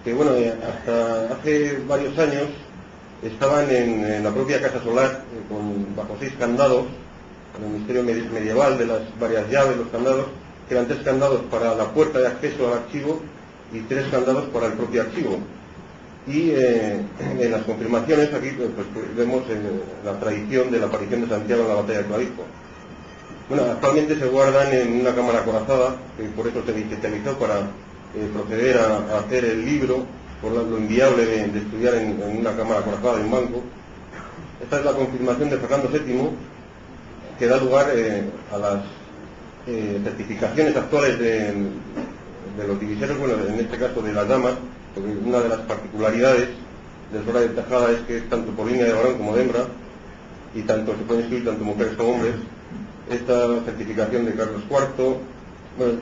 que bueno, hasta hace varios años estaban en la propia Casa Solar, bajo 6 candados, en el misterio medieval de las varias llaves, los candados, que eran 3 candados para la puerta de acceso al archivo y 3 candados para el propio archivo. Y en las confirmaciones aquí pues vemos la tradición de la aparición de Santiago en la batalla de Clavijo. Bueno, actualmente se guardan en una cámara acorazada, que por eso se digitalizó para proceder a hacer el libro, por lo inviable de estudiar en una cámara acorazada, en un banco. Esta es la confirmación de Fernando VII, que da lugar a las certificaciones actuales de los divisarios, bueno, en este caso de las damas, porque una de las particularidades del solar de Tejada es que es tanto por línea de varón como de hembra, y tanto se pueden inscribir tanto mujeres como hombres. Esta certificación de Carlos IV, bueno,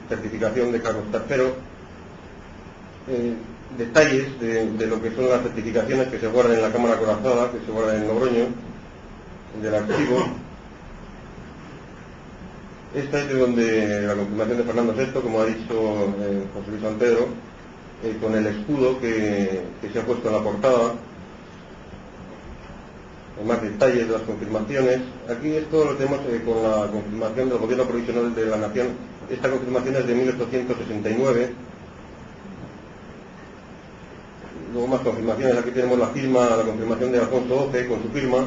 certificación de Carlos III, detalles de lo que son las certificaciones que se guardan en la cámara acorazada, que se guardan en Logroño, del archivo. Esta es de donde la confirmación de Fernando VI, como ha dicho José Luis San Pedro, con el escudo que se ha puesto en la portada. Más detalles de las confirmaciones. Aquí esto lo tenemos con la confirmación del Gobierno Provisional de la Nación. Esta confirmación es de 1869. Luego más confirmaciones. Aquí tenemos la confirmación de Alfonso XII con su firma.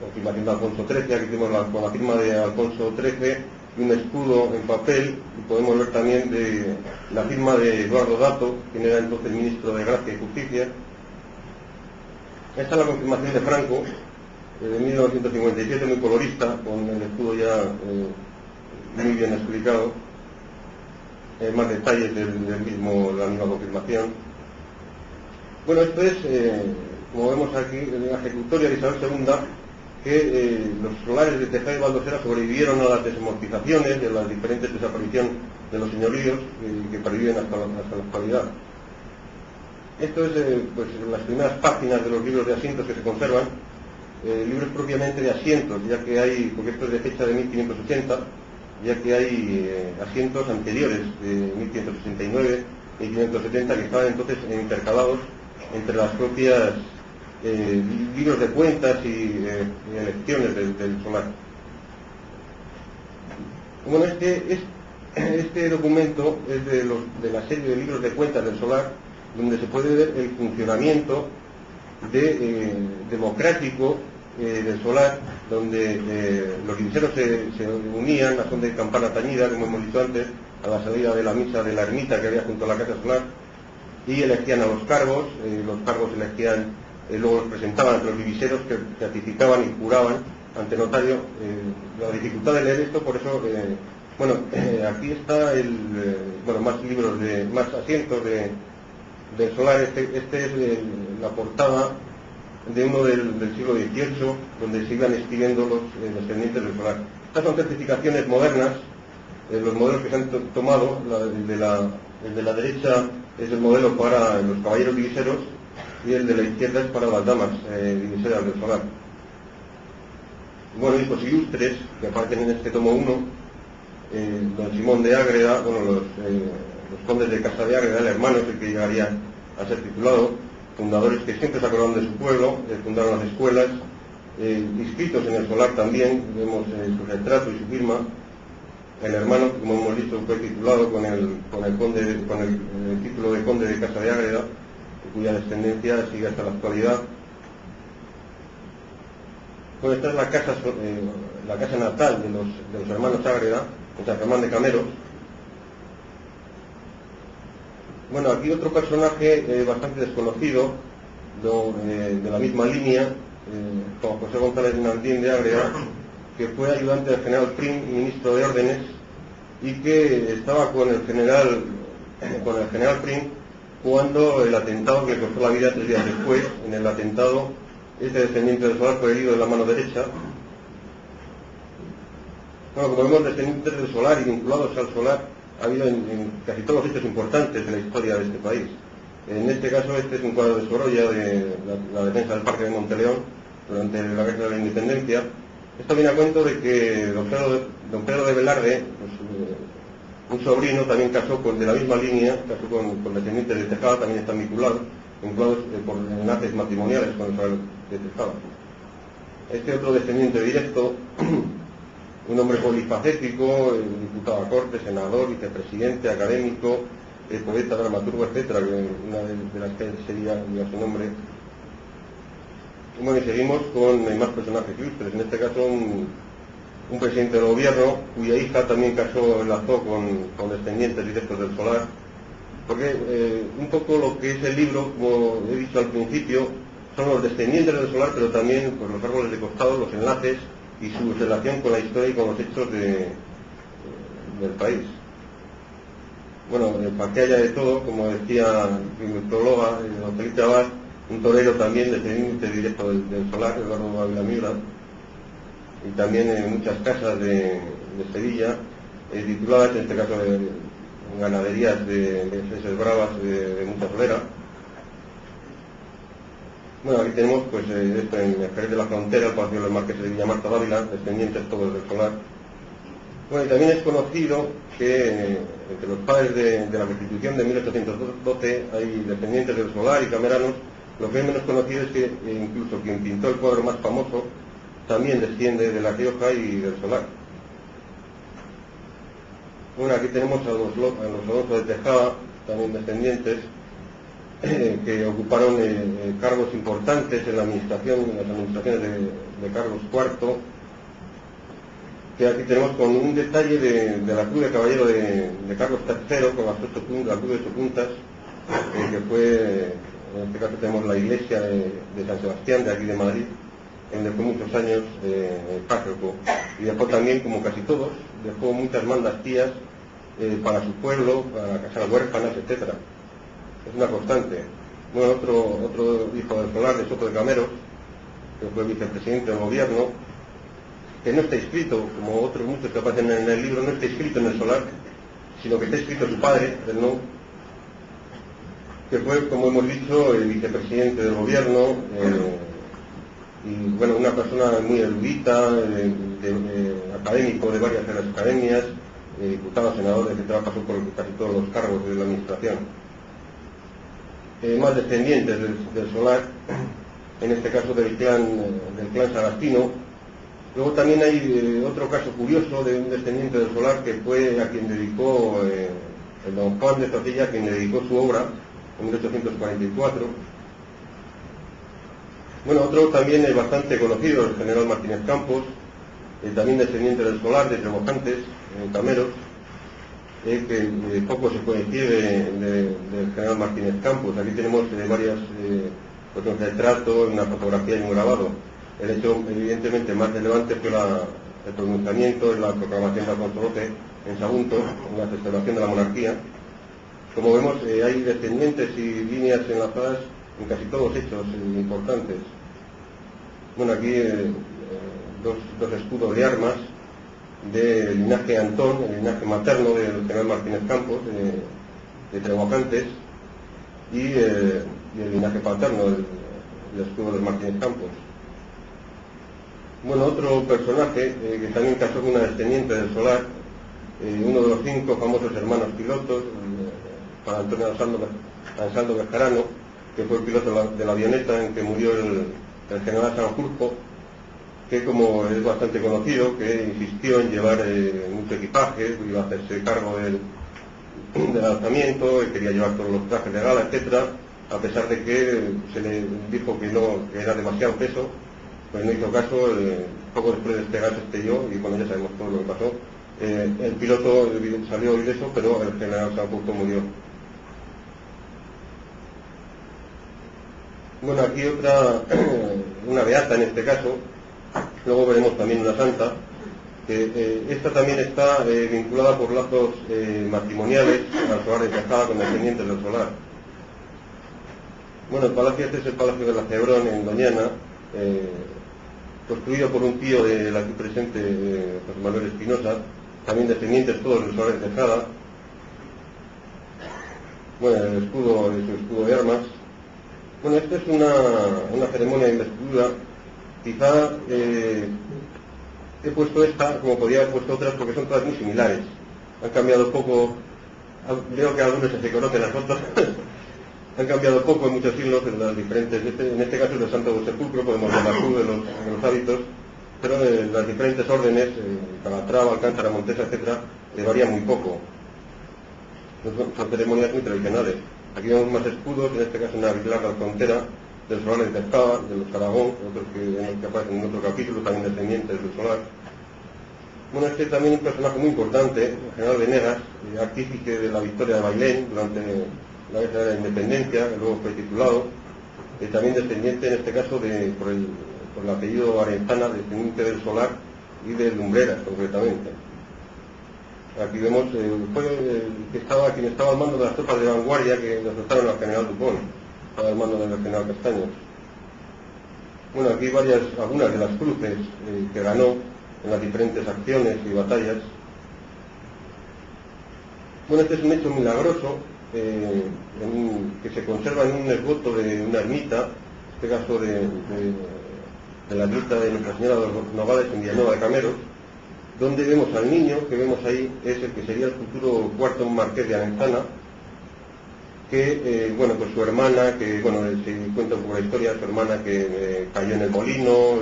Confirmación de Alfonso XIII. Aquí tenemos con la firma de Alfonso XIII y un escudo en papel. Y podemos ver también de la firma de Eduardo Dato, quien era entonces el ministro de Gracia y Justicia. Esta es la confirmación de Franco, de 1957, muy colorista, con el escudo ya muy bien explicado. Más detalles de la misma confirmación. Bueno, esto es, como vemos aquí, la ejecutoria de Isabel II, que los solares de Tejada y Valdosera sobrevivieron a las desamortizaciones de la diferentes desaparición de los señoríos que perviven hasta la actualidad. Esto es pues, las primeras páginas de los libros de asientos que se conservan, libros propiamente de asientos, ya que hay, porque esto es de fecha de 1580, ya que hay asientos anteriores de 1569 y 1570 que estaban entonces intercalados entre las propias libros de cuentas y elecciones del solar. Bueno, este documento es de la serie de libros de cuentas del solar, donde se puede ver el funcionamiento democrático del solar, donde los diviseros se unían a son de campana tañida, como hemos dicho antes, a la salida de la misa de la ermita que había junto a la casa solar, y elegían a los cargos elegían, luego los presentaban ante los diviseros que certificaban y juraban ante notario. La dificultad de leer esto, por eso, aquí está más libros, más asientos del solar. Este es la portada de uno del siglo XVIII, donde se iban escribiendo los descendientes del solar. Estas son certificaciones modernas. Los modelos que se han tomado, el de la derecha es el modelo para los caballeros diviseros y el de la izquierda es para las damas diviseras del solar. Bueno, hijos ilustres que aparecen en este tomo 1, don Simón de Ágreda, los condes de Casa de Ágreda, el hermano es el que llegaría a ser titulado, fundadores que siempre se acordaron de su pueblo, fundaron las escuelas, inscritos en el solar también, vemos su retrato y su firma. El hermano, como hemos dicho, fue titulado con el título de conde de Casa de Ágreda, cuya descendencia sigue hasta la actualidad. Bueno, esta es la casa natal de los hermanos Ágreda, en San Germán de Cameros. Bueno, aquí otro personaje bastante desconocido, de la misma línea, Juan José González Nandín de Ágreda, que fue ayudante del general Prim, ministro de órdenes, y que estaba con el general Prim cuando el atentado que le costó la vida 3 días después. En el atentado, este descendiente del solar fue herido de la mano derecha. Bueno, como vemos, descendientes del solar y vinculados al solar ha habido en casi todos los hechos importantes de la historia de este país. En este caso, este es un cuadro de Sorolla de la defensa del Parque de Monteleón durante la Guerra de la Independencia. Esto viene a cuento de que don Pedro de Velarde, un sobrino, también casó de la misma línea, casó con descendientes de Tejada, también están vinculados por enlaces matrimoniales con el solar de Tejada. Este otro descendiente directo, un hombre polifacético, diputado a Cortes, senador, vicepresidente, académico, poeta, dramaturgo, etcétera, que una de las que sería su nombre. Bueno, y seguimos con más personajes ilustres, en este caso un presidente del gobierno cuya hija también enlazó con descendientes directos del solar, porque un poco lo que es el libro, como he dicho al principio, son los descendientes del solar, pero también pues, los árboles de costado, los enlaces y su relación con la historia y con los hechos del país. Bueno, para que haya de todo, como decía mi próloga, don Felipe Abad, un torero también descendiente directo del solar, Eduardo Ávila Miura, y también en muchas casas de Sevilla, tituladas, en este caso de ganaderías de heces bravas de mucha solera. Bueno, aquí tenemos pues esto en el Jerez de la Frontera, el Palacio de los Marqueses de Villamarta Dávila, descendientes todos del solar. Bueno, y también es conocido que entre los padres de la Constitución de 1812 hay descendientes del solar y cameranos. Lo que es menos conocido es que incluso quien pintó el cuadro más famoso también desciende de La Rioja y del solar. Bueno, aquí tenemos a los Alonso de Tejada, también descendientes, que ocuparon cargos importantes en las administraciones de Carlos IV, que aquí tenemos con un detalle de la cruz de caballero de Carlos III, con la cruz de 8 puntas, que fue, en este caso tenemos la iglesia de San Sebastián, de aquí de Madrid, donde fue muchos años párroco, y dejó también, como casi todos, dejó muchas mandas tías para su pueblo, para casar huérfanas, etcétera. Es una constante. Bueno, otro hijo del solar, de Soto de Cameros, que fue vicepresidente del gobierno, que no está inscrito, como otros muchos que aparecen en el libro, no está inscrito en el solar, sino que está escrito su padre, él no, que fue, como hemos dicho, el vicepresidente del gobierno, y bueno, una persona muy erudita, académico de varias de las academias, diputado, senador, etcétera, pasó por casi todos los cargos de la administración. Más descendientes del Solar, en este caso del clan Sagastino. Luego también hay otro caso curioso de un descendiente del Solar que fue a quien dedicó el don Juan de Zorrilla, a quien le dedicó su obra en 1844. Bueno, otro también es bastante conocido, el general Martínez Campos, también descendiente del Solar, de Trebojantes, Cameros, que poco se puede decir del general Martínez Campos. Aquí tenemos varias, pues un retrato, una fotografía y un grabado. El hecho evidentemente más relevante fue el pronunciamiento en la proclamación de Alfonso XII en Sagunto, en la celebración de la monarquía. Como vemos, hay descendientes y líneas enlazadas en casi todos los hechos importantes. Bueno, aquí dos escudos de armas del linaje Antón, el linaje materno del general Martínez Campos, de Trebojantes, y el linaje paterno, el escudo de Martínez Campos. Bueno, otro personaje que también casó con una descendiente del Solar, uno de los 5 famosos hermanos pilotos, Juan Antonio Ansaldo Bejarano, que fue el piloto de la avioneta en que murió el general Sanjurjo, que como es bastante conocido, que insistió en llevar mucho equipaje, iba a hacerse cargo del lanzamiento, quería llevar todos los trajes de gala, etcétera, a pesar de que se le dijo que era demasiado peso, pues no hizo caso. Poco después de despegar se estrelló y bueno, ya sabemos todo lo que pasó. El piloto salió ileso, pero el general Sanjurjo murió. Bueno, aquí una beata en este caso. Luego veremos también una santa, que esta también está vinculada por lazos matrimoniales al Solar de Tejada con descendientes del Solar. Bueno, el palacio este es el Palacio de la Cebrón en Doñana, construido por un tío del aquí presente, José Manuel Espinosa, también descendientes todos del Solar de Tejada. Bueno, el escudo es su escudo de armas. Bueno, esta es una ceremonia de investidura. Quizá he puesto esta, como podría haber puesto otras, porque son todas muy similares. Han cambiado poco, veo que algunos se conocen las fotos, han cambiado poco en muchos siglos en las diferentes, en este caso es el Santo Sepulcro, podemos ver la cruz de los hábitos, pero las diferentes órdenes, Calatrava, Alcántara, Montesa, etcétera, varían muy poco. Son ceremonias muy tradicionales. Aquí vemos más escudos, en este caso una larga frontera del Solar de Tejada, de los Aragón, otros que aparecen en otro capítulo, también descendientes del Solar. Bueno, este también es un personaje muy importante, el general Venegas, artífice de la victoria de Bailén durante la guerra de la independencia, que luego fue titulado, también descendiente en este caso por el apellido Arenzana, descendiente del Solar y de Lumbreras concretamente. Aquí vemos quien estaba al mando de las tropas de vanguardia que derrotaron al general Dupont, estaba al mando del general Castaños. Bueno, aquí algunas de las cruces que ganó en las diferentes acciones y batallas. Bueno, este es un hecho milagroso que se conserva en un esboto de una ermita, en este caso de la ermita de Nuestra Señora de los Nogales en Villanueva de Cameros, donde vemos al niño que vemos ahí, es el que sería el futuro cuarto marqués de Arenzana, que, bueno, pues su hermana, que, bueno, se cuenta un poco la historia, su hermana que cayó en el molino,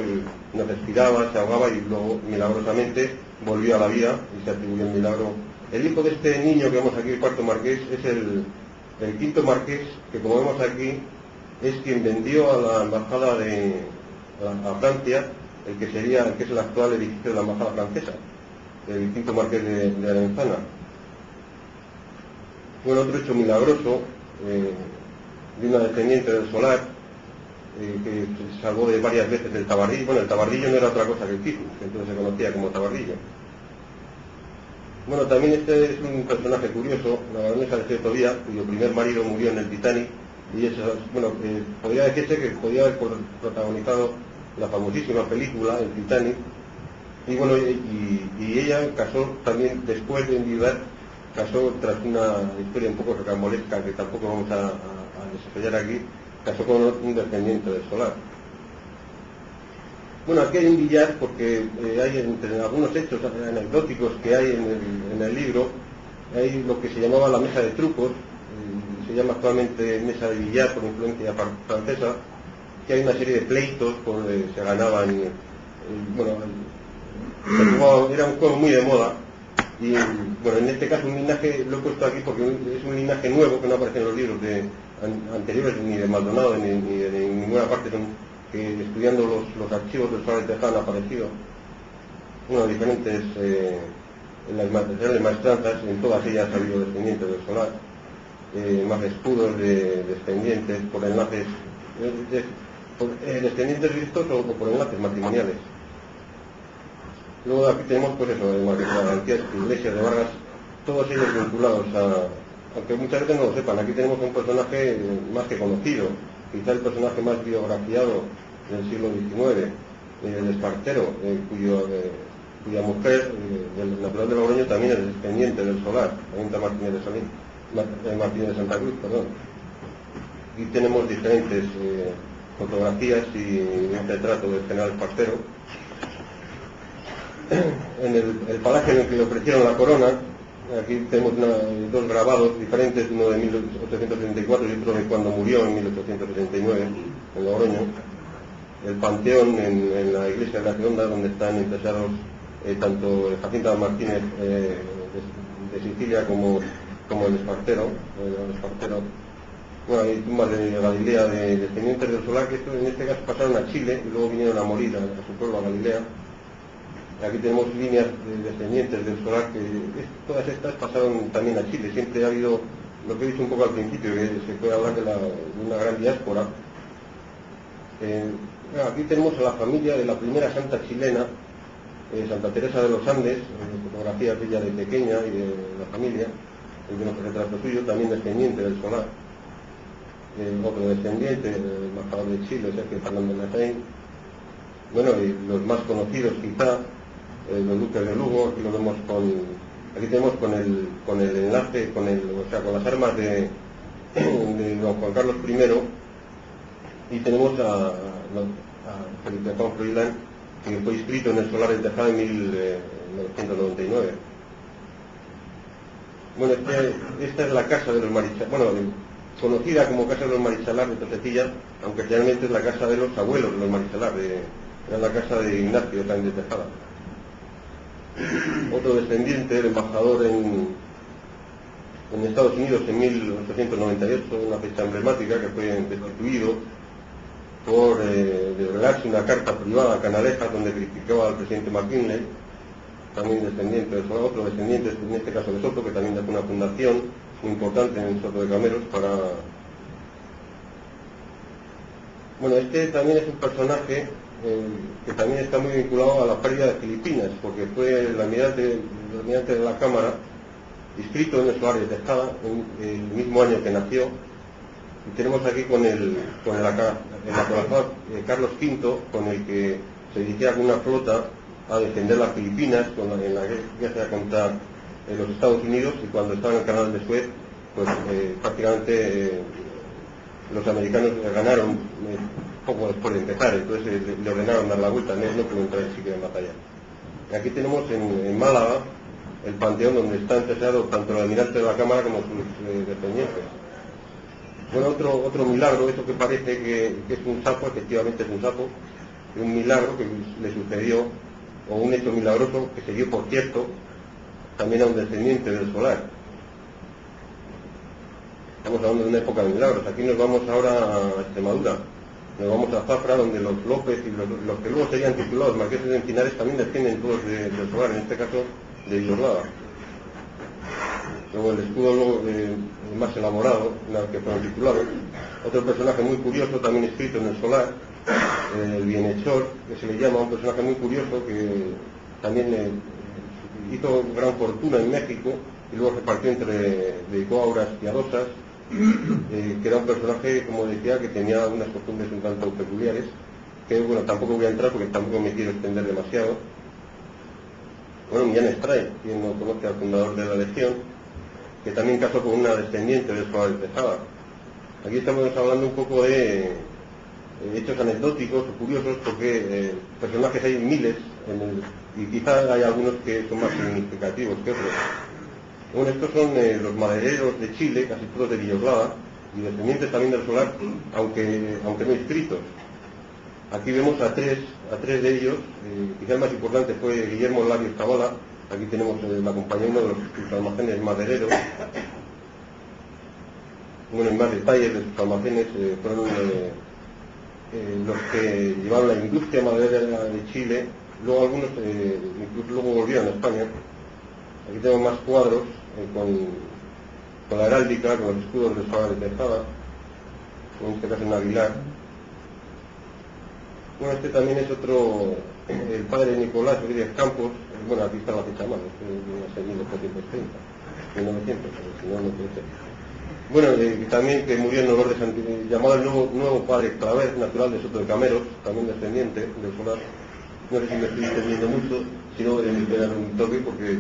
no respiraba, se ahogaba y luego, milagrosamente, volvió a la vida y se atribuyó el milagro. El hijo de este niño que vemos aquí, el cuarto marqués, es el quinto marqués, que como vemos aquí, es quien vendió a la embajada a Francia, el que es el actual edificio de la embajada francesa, el quinto marqués de Arenzana. Bueno, otro hecho milagroso, de una descendiente del Solar, que se salvó de varias veces del tabardillo. Bueno, el tabardillo no era otra cosa que el tifus, entonces se conocía como tabardillo. Bueno, también este es un personaje curioso, la baronesa de Getovía, cuyo primer marido murió en el Titanic, y bueno, podría decirse que podía haber protagonizado la famosísima película, el Titanic, y bueno, y ella casó también después de enviudar, casó tras una historia un poco rocambolesca que tampoco vamos a desarrollar aquí, casó con un descendiente del Solar. Bueno, aquí hay un billar porque hay entre algunos hechos anecdóticos que hay en el libro, hay lo que se llamaba la mesa de trucos, se llama actualmente mesa de billar por influencia francesa, que hay una serie de pleitos donde se ganaban, bueno, era un juego muy de moda. Y bueno, en este caso un linaje, lo he puesto aquí porque es un linaje nuevo que no aparece en los libros anteriores, ni de Maldonado, ni de ninguna parte, que estudiando los archivos del Solar de Tejada han aparecido. Bueno, diferentes en las materiales maestranzas, en todas ellas ha habido descendientes del Solar, más escudos de descendientes por enlaces, descendientes directos o por enlaces matrimoniales. Luego aquí tenemos, pues eso, la antiguas iglesias de Vargas, todos ellos vinculados aunque muchas veces no lo sepan, aquí tenemos un personaje más que conocido, quizá el personaje más biografiado del siglo XIX, el espartero, cuya mujer, natural de Logroño, también es descendiente del Solar, Anita Martínez de Santa Cruz, perdón. Aquí tenemos diferentes fotografías y un retrato del general Espartero. En el palacio en el que le ofrecieron la corona, aquí tenemos dos grabados diferentes, uno de 1874 y otro de cuando murió en 1879 en Logroño. El panteón en la iglesia de la Redonda, donde están enterrados tanto Jacinta Martínez de Sicilia como el Espartero. Bueno, hay tumbas de Galilea de descendientes del Solar, que en este caso pasaron a Chile y luego vinieron a morir a su pueblo, a Galilea. Aquí tenemos líneas de descendientes del Solar, que todas estas pasaron también a Chile. Siempre ha habido, lo que he dicho un poco al principio, que se puede hablar de una gran diáspora. Aquí tenemos a la familia de la primera santa chilena, Santa Teresa de los Andes, fotografías de ella de pequeña y de la familia, el retrato suyo, también descendiente del Solar. Otro descendiente, el embajador de Chile, Sergio Fernández Lafay. Bueno, y los más conocidos quizá, los duques de Lugo, aquí lo vemos aquí tenemos con el enlace, con las armas de don Juan Carlos I, y tenemos a Felipe Juan Froilán, que fue inscrito en el Solar de Tejada en 1999. Bueno, esta es la casa de los Marichalar, bueno, conocida como Casa de los Marichalar de Tosecilla, aunque realmente es la casa de los abuelos de los Marichalar, era la casa de Ignacio también de Tejada. Otro descendiente, el embajador en Estados Unidos en 1898, una fecha emblemática, que fue destituido por revelarse una carta privada a Canalejas donde criticaba al presidente McKinley, también descendiente de Solar. Otro descendiente, en este caso de Soto, que también dejó una fundación muy importante en Soto de Cameros para... Bueno, este también es un personaje que también está muy vinculado a la pérdida de Filipinas, porque fue el almirante de la Cámara, inscrito en el Solar de Tejada, el mismo año que nació. Y tenemos aquí con el acorazado Carlos V, con el que se dirigía con una flota a defender las Filipinas en la guerra contra los Estados Unidos, y cuando estaba en el canal de Suez, pues prácticamente los americanos ganaron poco después de empezar, entonces le ordenaron dar la vuelta, no pudo entrar siquiera en batalla. Y aquí tenemos en Málaga el panteón donde están enterrados tanto el almirante de la Cámara como sus descendientes. Bueno, otro milagro, eso que parece que es un sapo, efectivamente es un sapo, un milagro que le sucedió, o un hecho milagroso que se dio, por cierto, también a un descendiente del Solar. Estamos hablando de una época de milagros. Aquí nos vamos ahora a Extremadura, nos vamos a Zafra, donde los López y los que luego serían titulados marqueses de Encinares también descienden todos del Solar, en este caso de Islorlada. Luego el escudo más elaborado, en el que fueron titulados. Otro personaje muy curioso, también escrito en el Solar, el bienhechor, que se le llama, un personaje muy curioso que también hizo gran fortuna en México y luego repartió dedicó a obras piadosas, que era un personaje, como decía, que tenía unas costumbres un tanto peculiares, que bueno, tampoco voy a entrar porque tampoco me quiero extender demasiado. Bueno, Millán Estray, quien no conoce al fundador de la Legión, que también casó con una descendiente del Solar de Tejada. Aquí estamos hablando un poco de hechos anecdóticos o curiosos, porque personajes hay miles, y quizás hay algunos que son más significativos que otros. Bueno, estos son los madereros de Chile, casi todos de Villoslada, y descendientes también del Solar, aunque no inscritos. Aquí vemos a tres de ellos, quizá el más importante fue Guillermo Larios Cabala. Aquí tenemos la compañía, uno de los almacenes madereros. Bueno, en más detalles de sus almacenes fueron los que llevaron la industria maderera de Chile. Luego algunos incluso luego volvieron a España. Aquí tenemos más cuadros con la heráldica, con los escudos de Solar de Tejada, en este caso en Aguilar. Bueno, este también es otro, el padre Nicolás Rodríguez Campos. Bueno, aquí está la fecha más, este es 1930, 1900, si no, no puede ser. Bueno, también que murió en honor de Santiago, llamado el nuevo padre Claver, natural de Soto de Cameros, también descendiente del Solar. No sé si me estoy entendiendo mucho, si no, voy a dar un toque porque...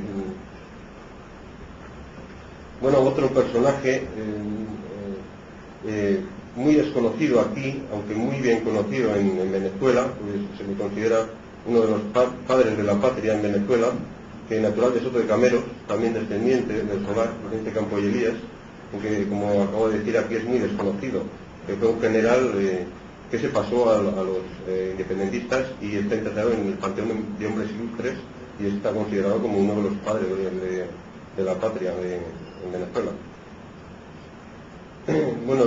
Bueno, otro personaje muy desconocido aquí, aunque muy bien conocido en Venezuela, pues se le considera uno de los padres de la patria en Venezuela, que natural de Soto de Cameros, también descendiente del Solar, Vicente Campo y Elías, aunque como acabo de decir aquí es muy desconocido, que fue un general que se pasó a los independentistas y está enterrado en el Panteón de Hombres Ilustres y está considerado como uno de los padres de la patria en Venezuela. Bueno,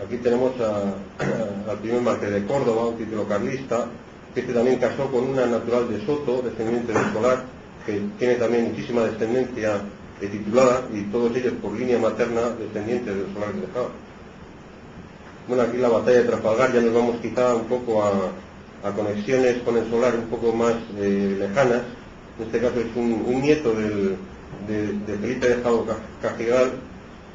aquí tenemos al primer marqués de Córdoba, un título carlista, que también casó con una natural de Soto, descendiente del Solar, que tiene también muchísima descendencia titulada, y todos ellos por línea materna descendientes del Solar de Tejada. Bueno, aquí la batalla de Trafalgar, ya nos vamos quizá un poco a conexiones con el Solar un poco más lejanas. En este caso es un nieto de Felipe de Jado Cajigal,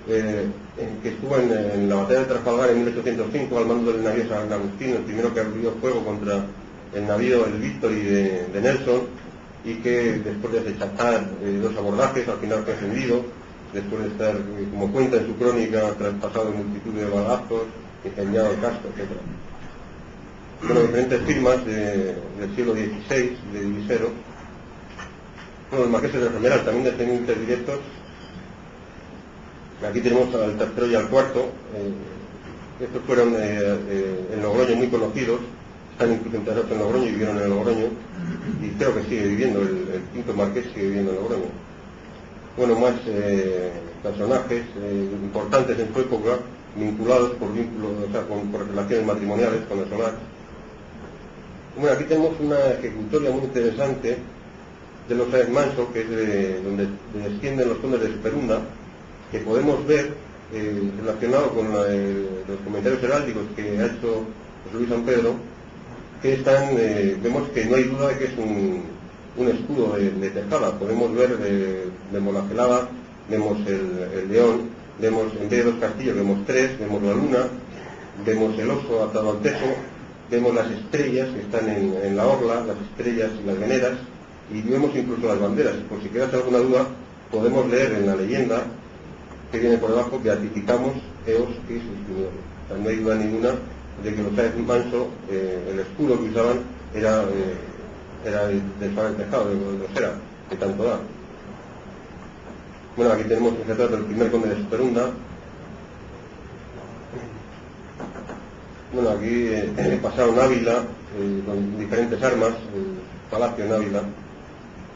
que estuvo en la batalla de Trafalgar en 1805 al mando del navío San Agustín, el primero que abrió fuego contra el navío el Victory de Nelson, y que después de rechazar dos abordajes al final fue ascendido, después de estar, como cuenta en su crónica, traspasado en multitud de balazos, incendiado el casco, etc. Bueno, diferentes firmas del siglo XVI, de diviseros. Bueno, los marqueses de General, también descendientes directos. Aquí tenemos al tercero y al cuarto. Estos fueron en Logroño muy conocidos, están incluso enterrados en Logroño y vivieron en Logroño, y creo que sigue viviendo, el quinto marqués sigue viviendo en Logroño. Bueno, más personajes importantes en su época, vinculados por vínculos, o sea, por relaciones matrimoniales con el Solar. Bueno, aquí tenemos una ejecutoria muy interesante de los Sáenz Manso, que es donde descienden los condes de Superunda, que podemos ver relacionado con los comentarios heráldicos que ha hecho José Luis San Pedro, que están, vemos que no hay duda de que es un escudo de Tejada. Podemos ver, vemos la celada, vemos el león, vemos en vez de dos castillos, vemos tres, vemos la luna, vemos el oso atado al tejo, vemos las estrellas que están en la orla, las estrellas y las veneras, y vemos incluso las banderas. Por si quedas alguna duda, podemos leer en la leyenda que viene por debajo: beatificamos Eos y sus señores. O sea, no hay duda ninguna de que los Sáenz Manso, el escudo que usaban era del Solar de Tejado, de los Heras, que tanto da. Bueno, aquí tenemos el retrato del primer conde de Superunda. Bueno, aquí pasaron Ávila con diferentes armas, el palacio en Ávila.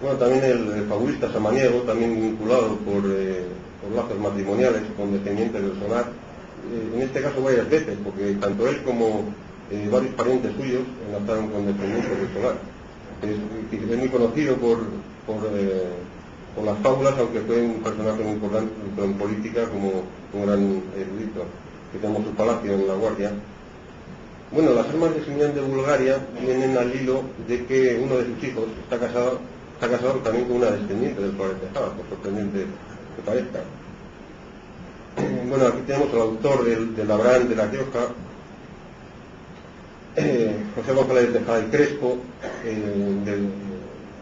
Bueno, también el fabulista Samaniego, también vinculado por lazos matrimoniales con descendientes del Solar, en este caso varias veces, porque tanto él como varios parientes suyos enlazaron con descendientes del Solar. Es muy conocido por las fábulas, aunque fue un personaje muy importante en política como un gran erudito, que tenemos su palacio en La Guardia. Bueno, las armas de Simeón de Bulgaria vienen al hilo de que uno de sus hijos está casado también con una descendiente del Solar de Tejada, por sorprendente que parezca. Bueno, aquí tenemos al autor del Abraham de la Rioja, José González de Tejada y Crespo,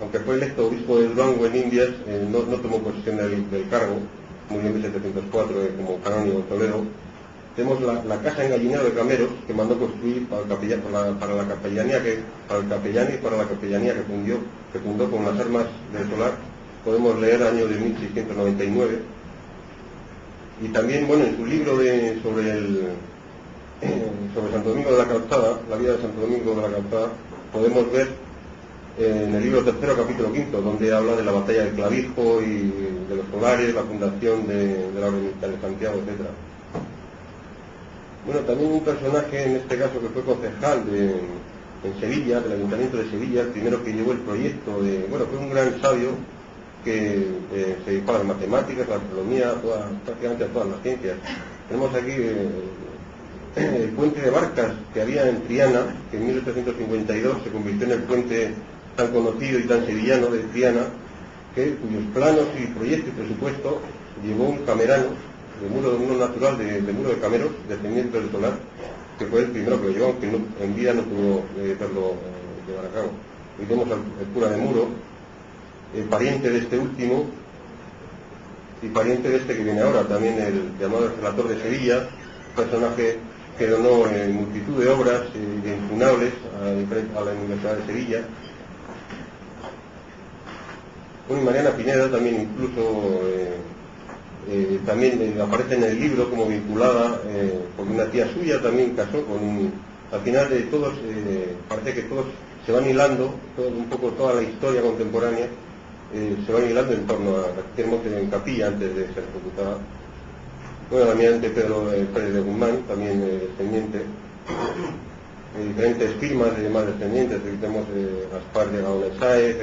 aunque fue electo obispo de Durango en Indias, no tomó posesión del cargo, murió en 1704 como canónigo en Toledo. tenemos la casa en Gallinero de Cameros, que mandó construir para el capellán y para la capellanía que fundó con las armas del solar. Podemos leer año de 1699. Y también, bueno, en su libro sobre Santo Domingo de la Calzada, la vida de Santo Domingo de la Calzada, podemos ver en el libro tercero, capítulo quinto, donde habla de la batalla del Clavijo y de los solares, la fundación de la Orden Militar de Santiago, etc. Bueno, también un personaje, en este caso, que fue concejal en Sevilla, del Ayuntamiento de Sevilla, el primero que llevó el proyecto fue un gran sabio que se dedicó a las matemáticas, a la astronomía, prácticamente a todas las ciencias. Tenemos aquí el puente de barcas que había en Triana, que en 1852 se convirtió en el puente tan conocido y tan sevillano de Triana, cuyos planos y proyectos y presupuesto llevó un camerano de muro natural de Muro de Cameros, descendiente del solar, que fue el primero que lo llevó, aunque en vida no pudo verlo llevar a cabo. Y vemos al cura de Muro, pariente de este último, y pariente de este que viene ahora, también el llamado el relator de Sevilla, personaje que donó en multitud de obras incunables a la Universidad de Sevilla. Bueno, y Mariana Pineda también incluso también aparece en el libro como vinculada, porque una tía suya también casó con al final de todos, parece que todos se van hilando, un poco toda la historia contemporánea se van hilando en torno a la que tenemos en Capilla antes de ser ejecutada. Bueno, el almirante Pedro Pérez de Guzmán, también descendiente, diferentes firmas de más descendientes, tenemos Gaspar de Gaona Sáez,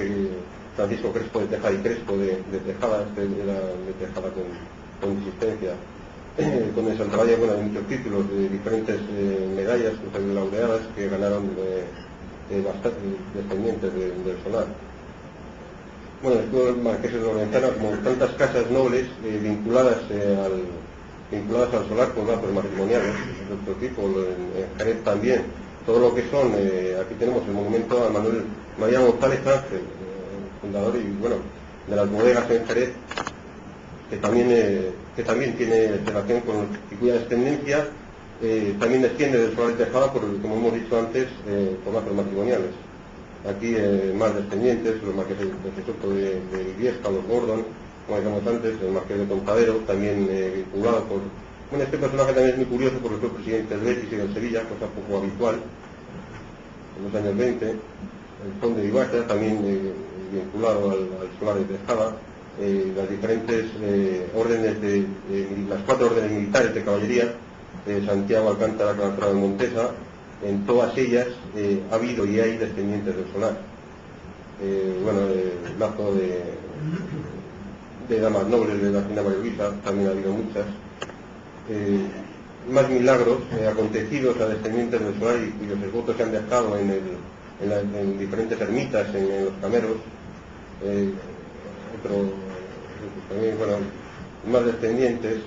Francisco Crespo de Tejada y Crespo de Tejada, de Tejada con insistencia, con el Santavalle, bueno, hay muchos títulos de diferentes medallas laureadas que ganaron bastantes descendientes del solar. Bueno, después marqueses de Lorenzana, como tantas casas nobles vinculadas al solar con lazos matrimoniales de otro tipo, en Jerez también, todo lo que son, aquí tenemos el monumento a Manuel María González Ángel, fundador y bueno, de las bodegas en Jerez, que también tiene relación con y cuya descendencia también desciende del solar de Tejada, como hemos dicho antes, por lazos matrimoniales. Aquí más descendientes, los marqueses de Soto de Viesca, los Gordon, como decíamos antes, el marqués de Contadero, también vinculado por... Bueno, este personaje también es muy curioso porque fue presidente del Betis y del Sevilla, cosa poco habitual, en los años 20. El conde de Ibarra, también vinculado al solar de Tejada. Las diferentes órdenes las 4 órdenes militares de caballería, Santiago, Alcántara, Calatrava y Montesa, en todas ellas ha habido y hay descendientes del solar. El lazo de damas nobles de la reina María Luisa, también ha habido muchas. Más milagros acontecidos a descendientes del solar y cuyos esvotos se han dejado en diferentes ermitas, en los cameros. También, más descendientes,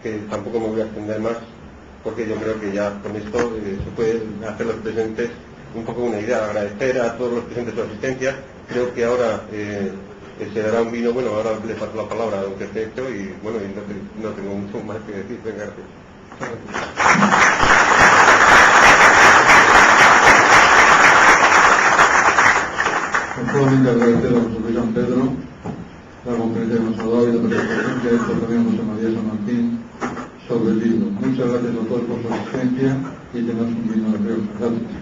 que tampoco me voy a extender más, porque yo creo que ya con esto se puede hacer los presentes un poco una idea. Agradecer a todos los presentes su asistencia. Creo que ahora se dará un vino. Ahora le paso la palabra a don Perfecto y no tengo mucho más que decir. Venga, gracias. Solamente agradecer a José Luis San Pedro la conferencia que nos ha dado y la presentación que ha hecho también José María San Martín sobre el libro. Muchas gracias a todos por su asistencia y tenemos un vino de Rioja. Gracias.